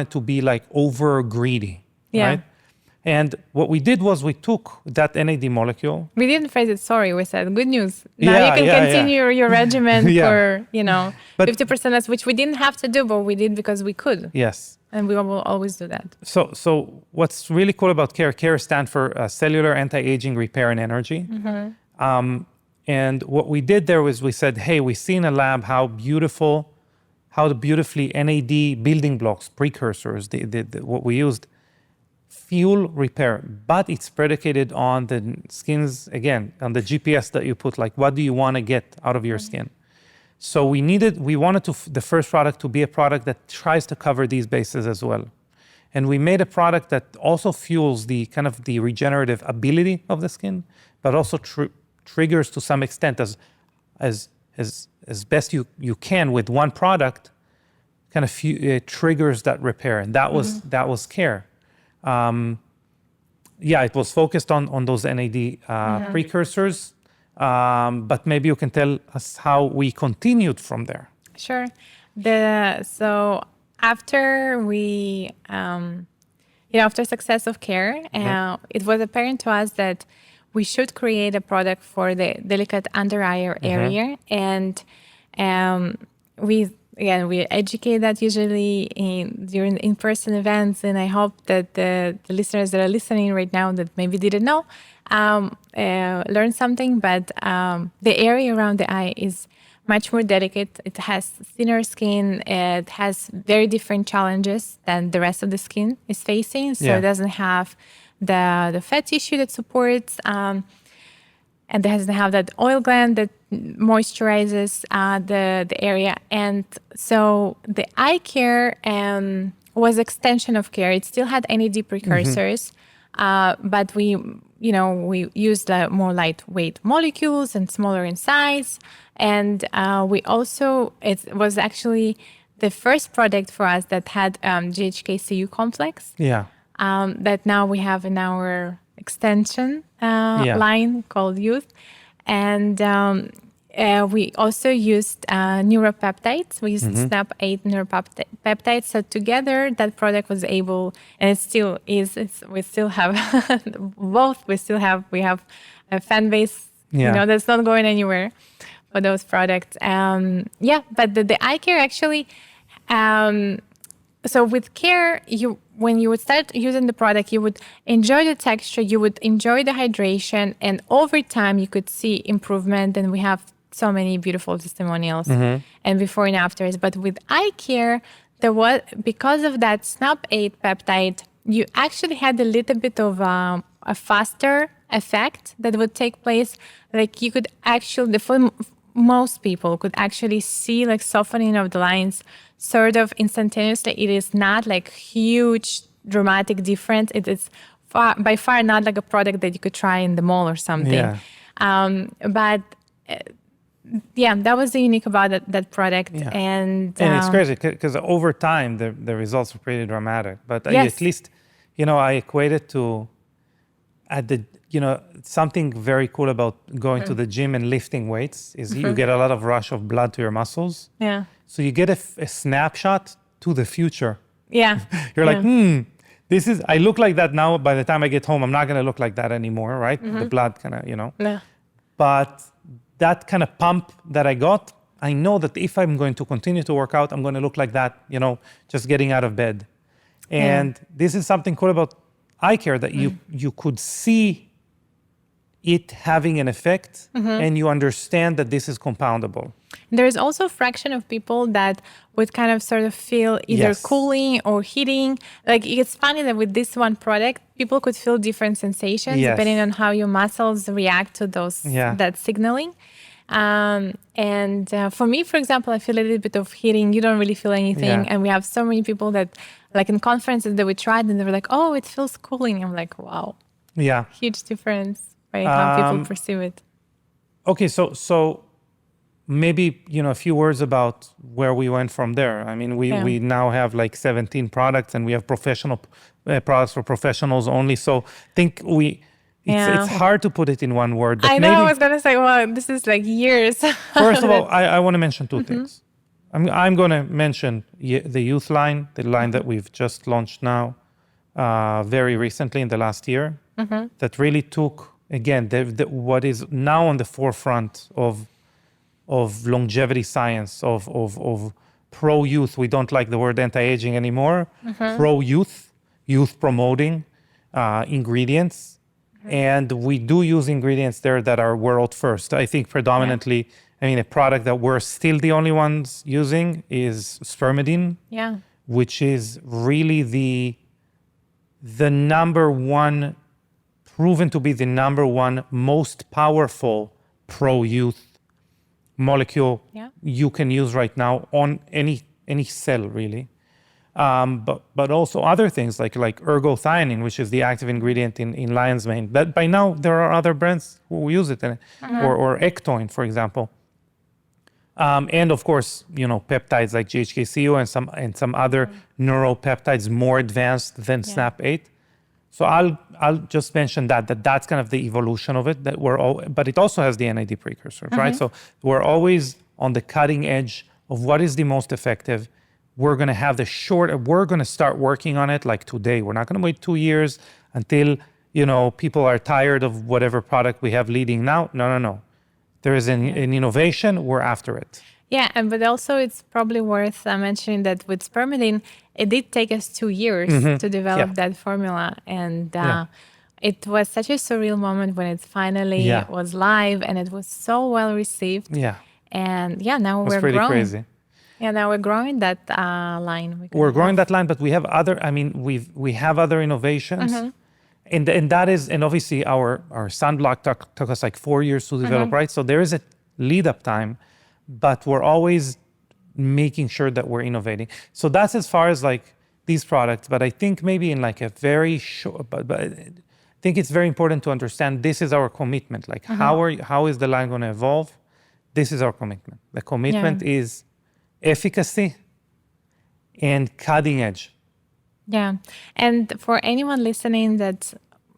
Speaker 1: to be like over greedy, right? And what we did was we took that NAD molecule.
Speaker 2: We didn't phrase it sorry. We said, good news. Now you can continue your regimen for, 50% less, which we didn't have to do, but we did because we could.
Speaker 1: Yes.
Speaker 2: And we will always do that.
Speaker 1: So what's really cool about Care stands for Cellular Anti-Aging Repair and Energy. And what we did there was we said, hey, we see in a lab how beautifully NAD building blocks, precursors, what we used, fuel repair, but it's predicated on the skin's, again, on the GPS that you put, like what do you want to get out of your skin? So we wanted the first product to be a product that tries to cover these bases as well. And we made a product that also fuels the kind of the regenerative ability of the skin, but also triggers to some extent as best you can with one product, kind of triggers that repair. And that was Care. It was focused on those NAD precursors, but maybe you can tell us how we continued from there.
Speaker 2: Sure. So after we, after success of Care, it was apparent to us that we should create a product for the delicate under eye area, and we educate that usually during in-person events, and I hope that the listeners that are listening right now that maybe didn't know learn something. But the area around the eye is much more delicate. It has thinner skin. It has very different challenges than the rest of the skin is facing. So it doesn't have the fat tissue that supports, and it doesn't have that oil gland that moisturizes the area. And so the eye care was extension of Care. It still had NAD precursors, but we used more lightweight molecules and smaller in size. And it was actually the first product for us that had GHK-Cu complex. That now we have in our extension line called Youth. And we also used neuropeptides. We used SNAP8 neuropeptides. So together, that product was able, and it still is, we still have both. We have a fan base, that's not going anywhere for those products. But the eye care actually, so with Care, when you would start using the product, you would enjoy the texture, you would enjoy the hydration, and over time you could see improvement. And we have so many beautiful testimonials and before and afters. But with eye care, because of that SNAP8 peptide, you actually had a little bit of a faster effect that would take place. Like you could actually, most people could actually see like softening of the lines sort of instantaneously. It is not like huge dramatic difference. It is by far not like a product that you could try in the mall or something. That was the unique about that product. And
Speaker 1: it's crazy because over time the results were pretty dramatic. But at least, I equate it to something very cool about going to the gym and lifting weights is you get a lot of rush of blood to your muscles. So you get a snapshot to the future. You're like, I look like that now. By the time I get home, I'm not going to look like that anymore, right? The blood kind of, But that kind of pump that I got, I know that if I'm going to continue to work out, I'm going to look like that, just getting out of bed. And this is something cool about eye care, that you could see it having an effect, and you understand that this is compoundable.
Speaker 2: There's also a fraction of people that would kind of sort of feel either cooling or heating. Like, it's funny that with this one product, people could feel different sensations depending on how your muscles react to that signaling. And for me, for example, I feel a little bit of heating. You don't really feel anything. And we have so many people that, like in conferences, that we tried and they were like, oh, it feels cooling. I'm like, wow.
Speaker 1: Yeah.
Speaker 2: Huge difference by how people perceive it.
Speaker 1: Okay, so maybe, a few words about where we went from there. I mean, we now have like 17 products, and we have professional products for professionals only. So I think it's hard to put it in one word. But
Speaker 2: I know, I was going to say, well, this is like years.
Speaker 1: First of all, I want to mention two things. I'm going to mention the youth line, the line that we've just launched now, very recently in the last year, that really took, again, what is now on the forefront of longevity science, of pro-youth. We don't like the word anti-aging anymore. Pro-youth, youth promoting ingredients. And we do use ingredients there that are world first. I think predominantly, a product that we're still the only ones using is spermidine, which is really the number one, proven to be the number one most powerful pro-youth molecule you can use right now on any cell, really. But also other things like ergothioneine, which is the active ingredient in lion's mane. But by now there are other brands who use it, or Ectoin, for example. And of course, peptides like GHKCU and some other neuropeptides more advanced than SNAP8. So I'll just mention that's kind of the evolution of it. But it also has the NAD precursors, right? So we're always on the cutting edge of what is the most effective. We're going to have we're going to start working on it like today. We're not going to wait 2 years until, people are tired of whatever product we have leading now. No. There is an innovation, we're after it.
Speaker 2: Yeah, but also it's probably worth mentioning that with spermidine, it did take us 2 years to develop that formula. And it was such a surreal moment when it finally was live, and it was so well received.
Speaker 1: Yeah.
Speaker 2: And now we're
Speaker 1: pretty
Speaker 2: growing.
Speaker 1: Crazy.
Speaker 2: Yeah, now we're growing that line.
Speaker 1: We're growing that line, but we have other, we have other innovations. And that is, and obviously our sunblock took us like 4 years to develop, right? So there is a lead up time, but we're always making sure that we're innovating. So that's as far as like these products. But I think maybe in like a very short, but I think it's very important to understand this is our commitment. Like how is the line going to evolve? This is our commitment. The commitment is efficacy and cutting edge.
Speaker 2: Yeah. And for anyone listening that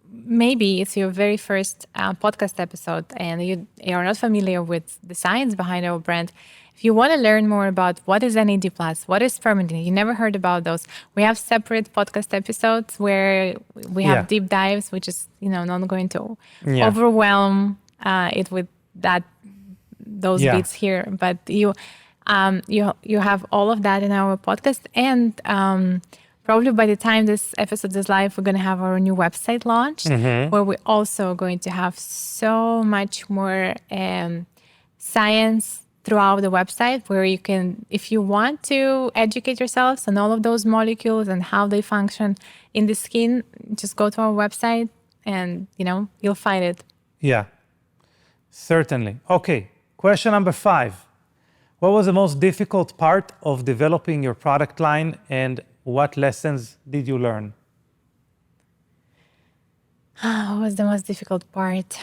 Speaker 2: maybe it's your very first podcast episode and you're not familiar with the science behind our brand, if you want to learn more about what is NAD+, what is spermidine, you never heard about those, we have separate podcast episodes where we have deep dives, which is, not going to overwhelm it with those bits here. But you have all of that in our podcast. And probably by the time this episode is live, we're going to have our new website launched, where we're also going to have so much more science throughout the website, where you can, if you want to educate yourselves on all of those molecules and how they function in the skin, just go to our website and, you'll find it.
Speaker 1: Yeah, certainly. Okay, question number 5. What was the most difficult part of developing your product line, and what lessons did you learn?
Speaker 2: What was the most difficult part?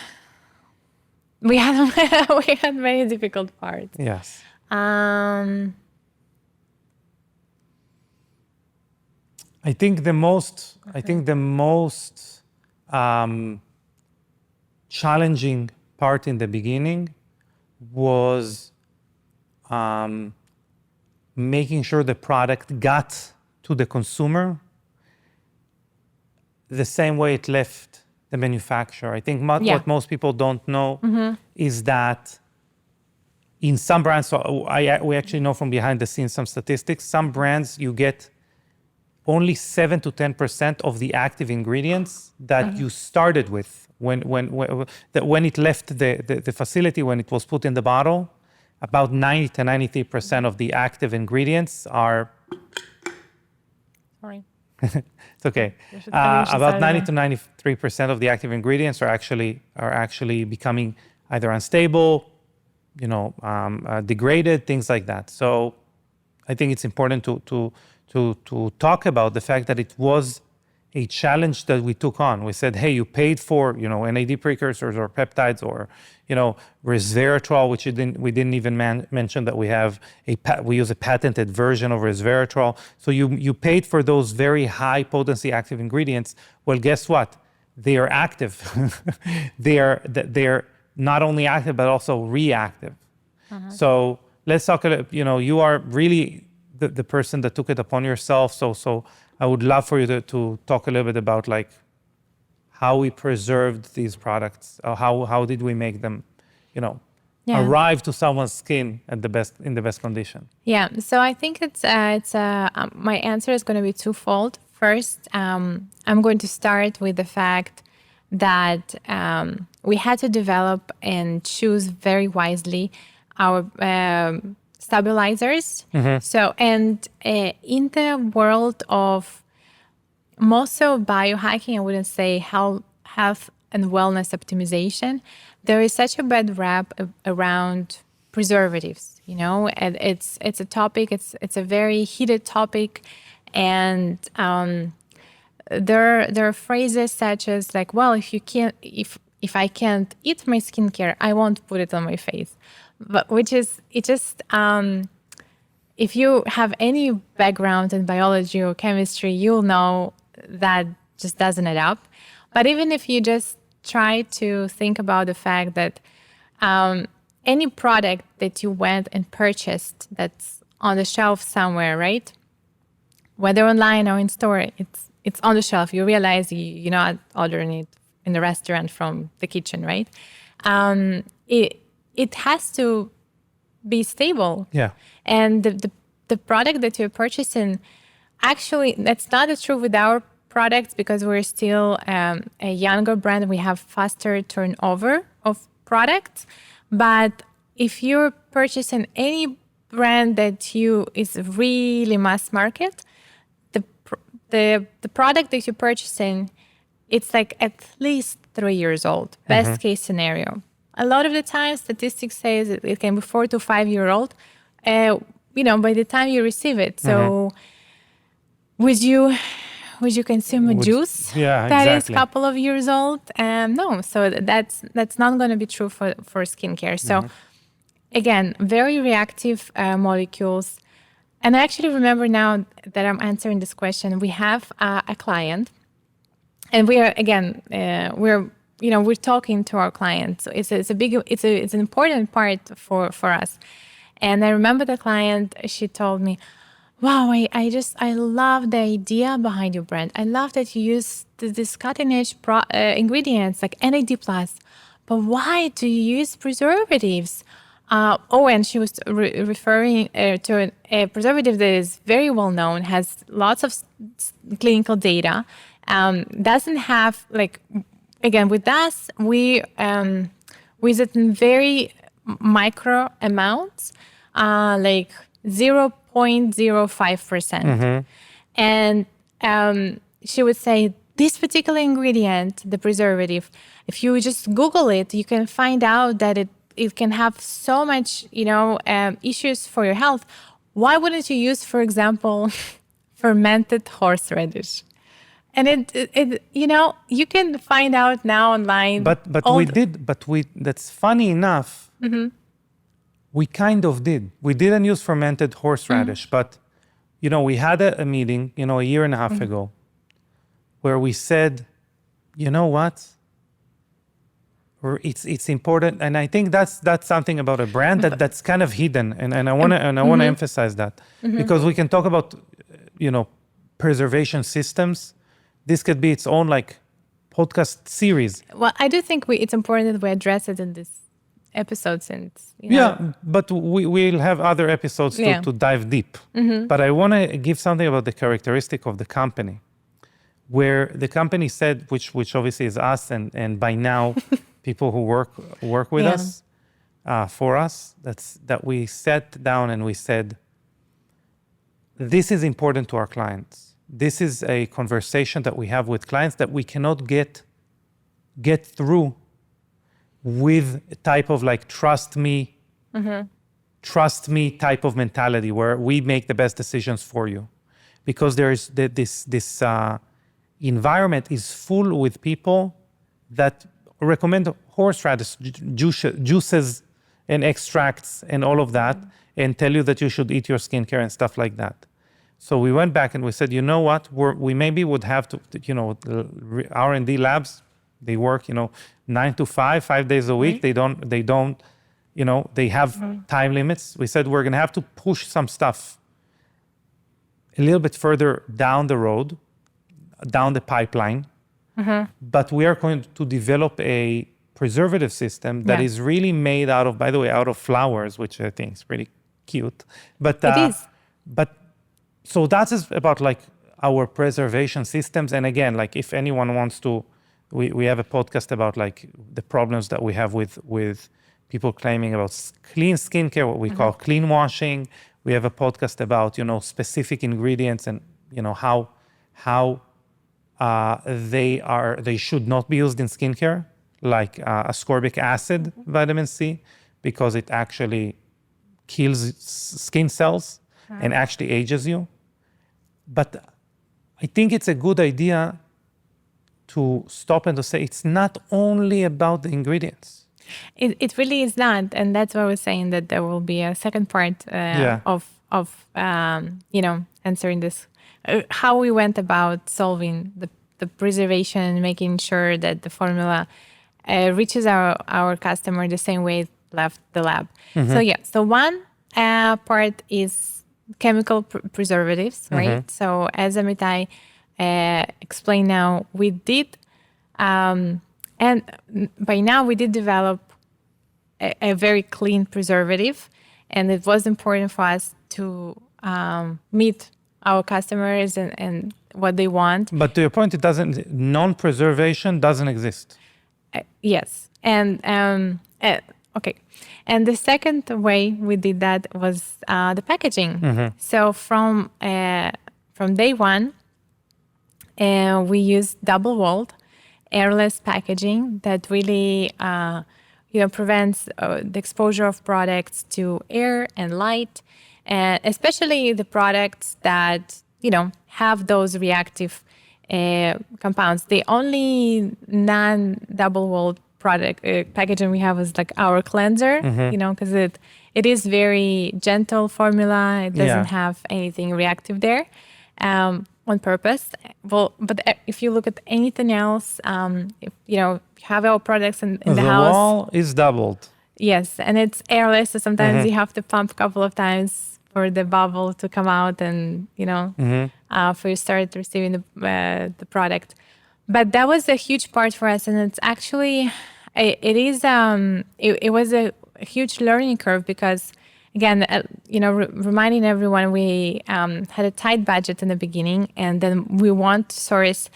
Speaker 2: We had many difficult parts.
Speaker 1: Yes.
Speaker 2: I
Speaker 1: think the most challenging part in the beginning was making sure the product got to the consumer the same way it left the manufacturer. I think what most people don't know is that in some brands, so we actually know from behind the scenes some statistics, some brands you get only 7 to 10% of the active ingredients that you started with when it left the facility, when it was put in the bottle. About 90 to 93% of the active ingredients are.
Speaker 2: Sorry.
Speaker 1: It's okay. About 90 to 93% of the active ingredients are actually becoming either unstable, degraded, things like that. So I think it's important to talk about the fact that it was a challenge that we took on. We said, hey, you paid for, NAD precursors or peptides or, resveratrol, which we didn't even mention that we use a patented version of resveratrol. So you paid for those very high potency active ingredients. Well, guess what? They are active. They're not only active, but also reactive. So let's talk, you are really the person that took it upon yourself. So I would love for you to talk a little bit about like how we preserved these products, how did we make them, arrive to someone's skin in the best condition.
Speaker 2: Yeah, so I think my answer is going to be twofold. First, I'm going to start with the fact that we had to develop and choose very wisely our stabilizers. So, and in the world of most of biohacking, I wouldn't say health and wellness optimization, there is such a bad rap around preservatives. And it's a topic. It's a very heated topic, and there are phrases such as like, well, if I can't eat my skincare, I won't put it on my face. But if you have any background in biology or chemistry, you'll know that just doesn't add up. But even if you just try to think about the fact that any product that you went and purchased that's on the shelf somewhere, right? Whether online or in store, it's on the shelf. You realize you're not ordering it in the restaurant from the kitchen, right? It has to be stable.
Speaker 1: Yeah.
Speaker 2: And the product that you're purchasing, actually, that's not true with our products because we're still a younger brand. We have faster turnover of products. But if you're purchasing any brand that is really mass market, the product that you're purchasing, it's like at least 3 years old, best case scenario. A lot of the time, statistics says it can be 4 to 5 year old, by the time you receive it. So would you consume a juice that is a couple of years old? No. So that's not going to be true for skincare. So again, very reactive molecules. And I actually remember now that I'm answering this question, we have a client, and we are, again, we're talking to our clients. So it's an important part for us. And I remember the client, she told me, wow, I love the idea behind your brand. I love that you use this cutting edge ingredients like NAD+, but why do you use preservatives? And she was referring to a preservative that is very well known, has lots of clinical data, doesn't have again, with us, we use it in very micro amounts, like 0.05%. And she would say, this particular ingredient, the preservative, if you just Google it, you can find out that it can have so much, issues for your health. Why wouldn't you use, for example, fermented horseradish? And you can find out now online.
Speaker 1: But that's funny enough. We kind of did. We didn't use fermented horseradish, but, we had a meeting, a year and a half ago, where we said, you know what? It's important, and I think that's something about a brand that's kind of hidden, and I want to emphasize that because we can talk about preservation systems. This could be its own podcast series.
Speaker 2: Well, I do think it's important that we address it in this episode, since
Speaker 1: But we'll have other episodes to dive deep. But I want to give something about the characteristic of the company, where the company said, which obviously is us, and by now people who work with us, for us, that we sat down and we said, this is important to our clients. This is a conversation that we have with clients that we cannot get through with a type of like trust me type of mentality where we make the best decisions for you, because there's this environment is full with people that recommend horseradish juices and extracts and all of that, and tell you that you should eat your skincare and stuff like that. So we went back and we said, you know what, we maybe would have to, the R&D labs, they work, 9 to 5, 5 days a week. They don't, they have time limits. We said, we're going to have to push some stuff a little bit further down the road, down the pipeline. But we are going to develop a preservative system that is really made out of, by the way, out of flowers, which I think is pretty cute. But
Speaker 2: it is.
Speaker 1: But so that's about like our preservation systems. And again, like if anyone wants to, we have a podcast about like the problems that we have with people claiming about clean skincare, what we call clean washing. We have a podcast about, specific ingredients and, how they should not be used in skincare, like ascorbic acid, vitamin C, because it actually kills skin cells and actually ages you. But I think it's a good idea to stop and to say it's not only about the ingredients.
Speaker 2: It really is not, and that's why I was saying that there will be a second part of answering this, how we went about solving the preservation, making sure that the formula reaches our customer the same way it left the lab. So one part is chemical preservatives, right? So as Amitai explained now, we did, and by now we did develop a very clean preservative, and it was important for us to meet our customers and what they want.
Speaker 1: But to your point, non-preservation doesn't exist.
Speaker 2: Yes, and okay. And the second way we did that was the packaging. So from day one, we used double-walled, airless packaging that really prevents the exposure of products to air and light, and especially the products that have those reactive compounds. The only non-double-walled product packaging we have is like our cleanser, because it is very gentle formula. It doesn't have anything reactive there on purpose. Well, but if you look at anything else, if you have our products in the house, the
Speaker 1: wall is doubled.
Speaker 2: Yes, and it's airless, so sometimes you have to pump a couple of times for the bubble to come out, and for you start receiving the product. But that was a huge part for us, and it's actually it was a huge learning curve, because again, reminding everyone, we had a tight budget in the beginning, and then we want to source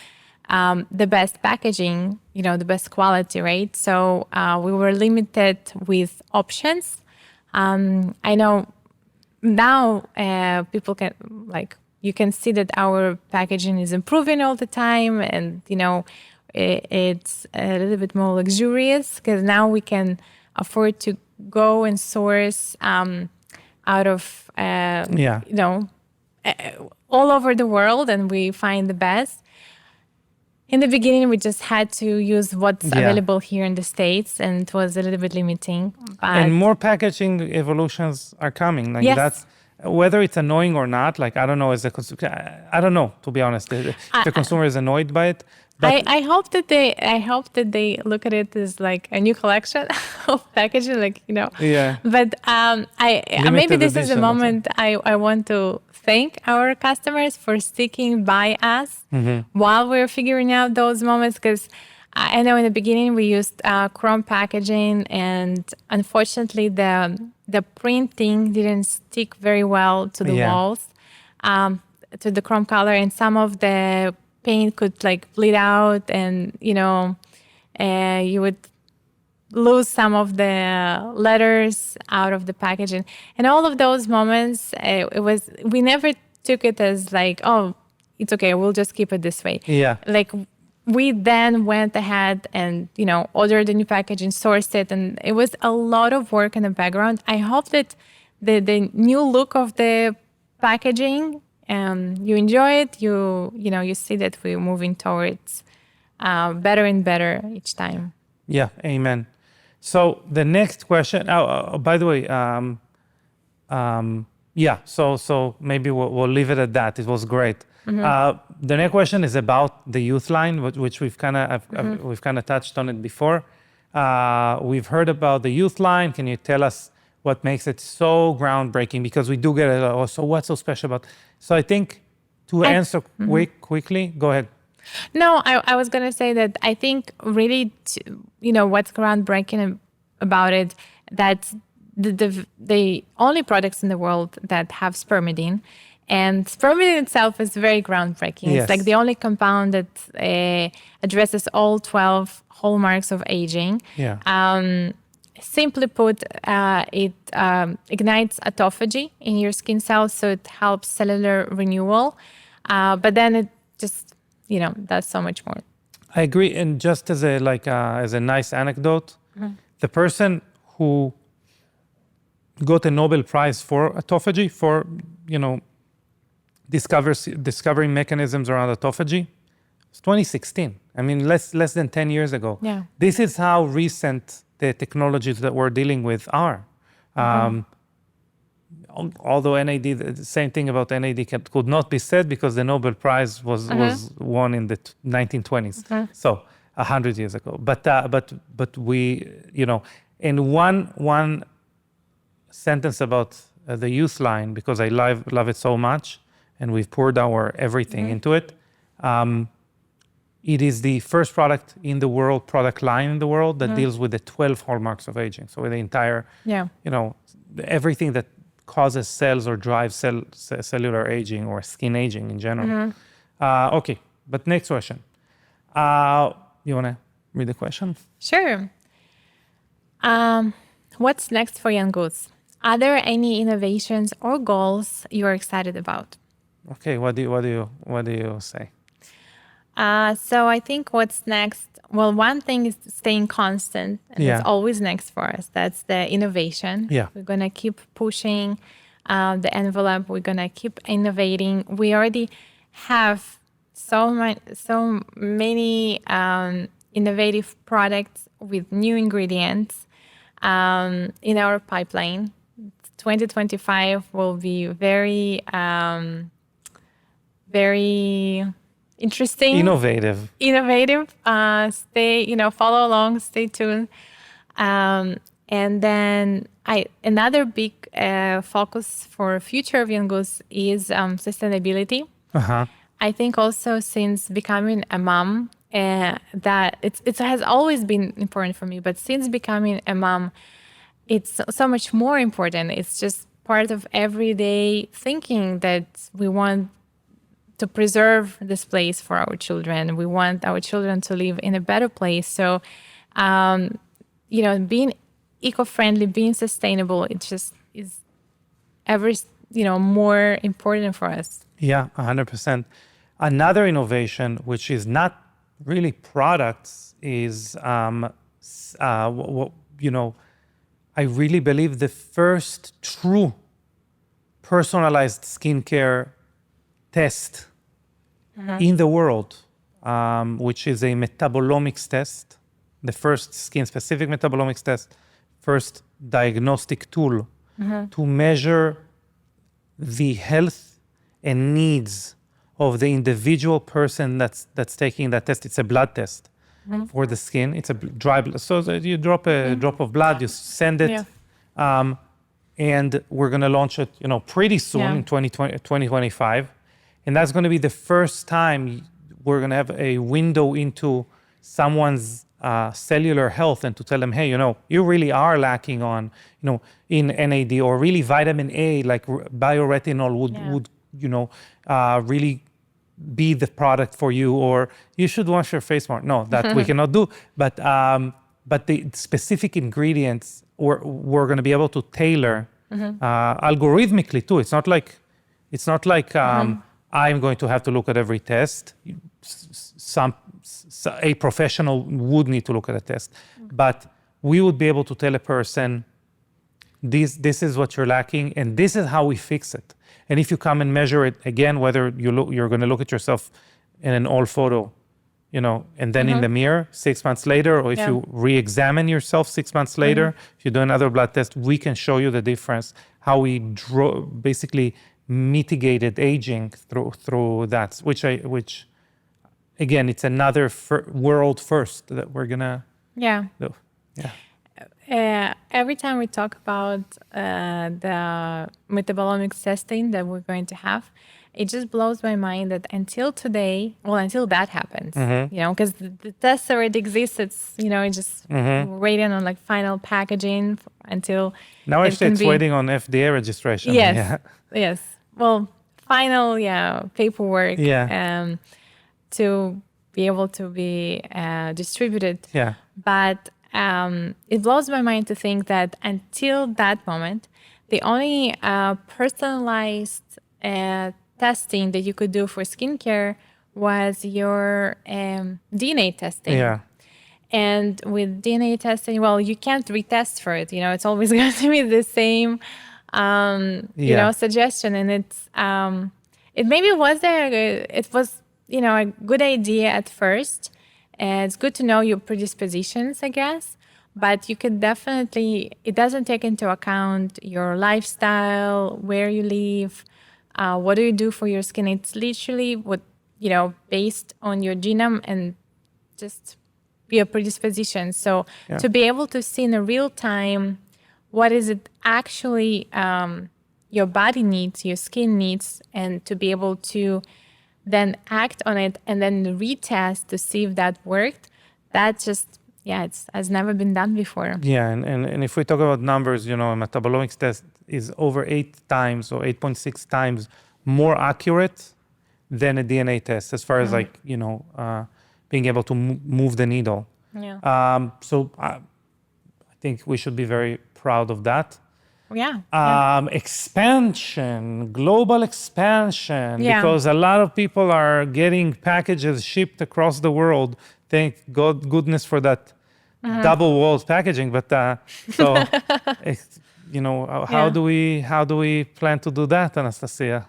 Speaker 2: the best packaging, the best quality, right? So we were limited with options. I know now people can, you can see that our packaging is improving all the time, and it's a little bit more luxurious, because now we can afford to go and source out of all over the world, and we find the best. In the beginning, we just had to use what's available here in the States, and it was a little bit limiting.
Speaker 1: And more packaging evolutions are coming. That's whether it's annoying or not. I don't know, I don't know, to be honest, if the consumer is annoyed by it.
Speaker 2: I hope that they look at it as like a new collection of packaging, like, you know.
Speaker 1: Yeah.
Speaker 2: But I maybe
Speaker 1: Limited
Speaker 2: this is the
Speaker 1: edition, that's
Speaker 2: moment I want to thank our customers for sticking by us while we're figuring out those moments, because I know in the beginning we used chrome packaging, and unfortunately the printing didn't stick very well to the walls, to the chrome color, and some of the paint could like bleed out, and you know, you would lose some of the letters out of the packaging. And all of those moments, we never took it as like, oh, it's okay, we'll just keep it this way.
Speaker 1: Yeah.
Speaker 2: Like, we then went ahead and, you know, ordered the new packaging, sourced it, and it was a lot of work in the background. I hope that the new look of the packaging, you enjoy it. You know, you see that we're moving towards better and better each time.
Speaker 1: Yeah, amen. So the next question. By the way, yeah. So maybe we'll leave it at that. It was great. The next question is about the youth line, which we've kind of touched on it before. We've heard about the youth line. Can you tell us what makes it so groundbreaking? Because we do get it. Oh, so what's so special about? So I think to answer quickly, go ahead.
Speaker 2: No, I was going to say that I think really, you know, what's groundbreaking about it, that's the only products in the world that have spermidine. And spermidine itself is very groundbreaking.
Speaker 1: Yes.
Speaker 2: It's like the only compound that addresses all 12 hallmarks of aging.
Speaker 1: Yeah.
Speaker 2: Simply put, it ignites autophagy in your skin cells, so it helps cellular renewal. But then it just, you know, does so much more.
Speaker 1: I agree. And just as a nice anecdote, the person who got a Nobel Prize for autophagy, for, you know, discovering mechanisms around autophagy, it's 2016. I mean, less than 10 years ago.
Speaker 2: Yeah.
Speaker 1: This is how recent the technologies that we're dealing with are. Although NAD, the same thing about NAD could not be said, because the Nobel Prize was won in the 1920s, so 100 years ago. But we, you know, in one sentence about the youth line, because I love it so much, and we've poured our everything into it. It is the first product line in the world that deals with the 12 hallmarks of aging. So with the entire, you know, everything that causes cells or drives cellular aging or skin aging in general. Okay, but next question. You want to read the question?
Speaker 2: Sure. What's next for Young Goods? Are there any innovations or goals you are excited about?
Speaker 1: Okay, what do you say?
Speaker 2: So I think what's next, well, one thing is staying constant, and it's always next for us. That's the innovation.
Speaker 1: Yeah.
Speaker 2: We're going to keep pushing the envelope. We're going to keep innovating. We already have so many innovative products with new ingredients in our pipeline. 2025 will be very interesting.
Speaker 1: Innovative.
Speaker 2: Follow along, stay tuned. And then another big focus for future of Young Goods is sustainability. I think also since becoming a mom, that it has always been important for me, but since becoming a mom, it's so much more important. It's just part of everyday thinking that we want to preserve this place for our children. We want our children to live in a better place. So, being eco-friendly, being sustainable, it just is more important for us.
Speaker 1: Yeah, 100%. Another innovation, which is not really products, is, I really believe the first true personalized skincare test in the world, which is a metabolomics test, the first skin-specific metabolomics test, first diagnostic tool to measure the health and needs of the individual person that's taking that test. It's a blood test for the skin. It's a dry blood. So that you drop a drop of blood, you send it, and we're going to launch it, pretty soon in 2025. And that's going to be the first time we're going to have a window into someone's cellular health, and to tell them, hey, you really are lacking on, in NAD, or really vitamin A, like bioretinol would really be the product for you, or you should wash your face more. No, that we cannot do. But the specific ingredients we're going to be able to tailor algorithmically too. It's not like I'm going to have to look at every test. A professional would need to look at a test, but we would be able to tell a person, this is what you're lacking, and this is how we fix it. And if you come and measure it again, whether you're going to look at yourself in an old photo, and then in the mirror 6 months later, or if you re-examine yourself 6 months later, if you do another blood test, we can show you the difference, how we basically mitigated aging through that, which again, it's another world first that we're gonna do.
Speaker 2: Every time we talk about the metabolomics testing that we're going to have, it just blows my mind that until that happens, because the test already exists. It's, it's just waiting on like final packaging until
Speaker 1: now actually it's waiting on FDA registration.
Speaker 2: Yes. Well, final, paperwork to be able to be distributed. But it blows my mind to think that until that moment, the only personalized testing that you could do for skincare was your DNA testing. And with DNA testing, you can't retest for it. It's always going to be the same, suggestion. And it's it maybe was a good idea at first. It's good to know your predispositions, I guess, but you could definitely, it doesn't take into account your lifestyle, where you live, what do you do for your skin. It's literally what, based on your genome and just your predisposition. So to be able to see in a real time, what is it actually your body needs, your skin needs, and to be able to then act on it and then retest to see if that worked, that just, it has never been done before.
Speaker 1: And if we talk about numbers, a metabolomics test is over 8 times or 8.6 times more accurate than a DNA test as far as being able to move the needle. So I think we should be very proud of that. Expansion, global expansion, because a lot of people are getting packages shipped across the world. Thank goodness for that double-walled packaging. But how do we plan to do that, Anastasia?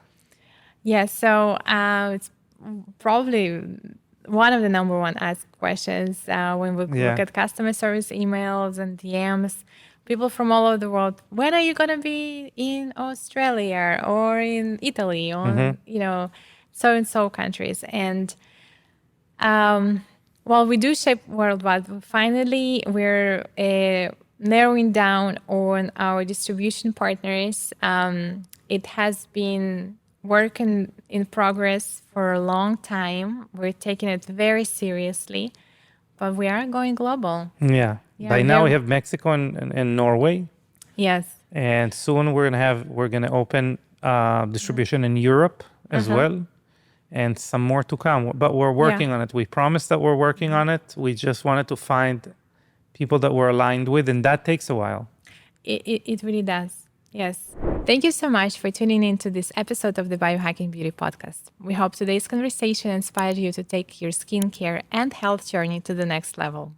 Speaker 2: So it's probably one of the number one asked questions when we look at customer service emails and DMs. People from all over the world, when are you going to be in Australia or in Italy or, so-and-so countries? And while we do ship worldwide, finally we're narrowing down on our distribution partners. It has been work in progress for a long time. We're taking it very seriously, but we are going global. By now we have Mexico and Norway. And soon we're gonna open distribution in Europe as well, and some more to come. But we're working on it. We promised that we're working on it. We just wanted to find people that we're aligned with, and that takes a while. It really does. Yes. Thank you so much for tuning in to this episode of the Biohacking Beauty podcast. We hope today's conversation inspired you to take your skincare and health journey to the next level.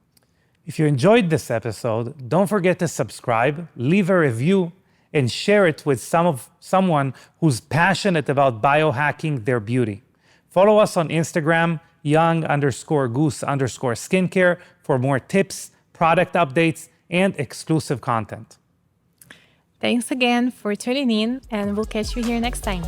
Speaker 2: If you enjoyed this episode, don't forget to subscribe, leave a review, and share it with someone who's passionate about biohacking their beauty. Follow us on Instagram, young_goose_skincare for more tips, product updates, and exclusive content. Thanks again for tuning in, and we'll catch you here next time.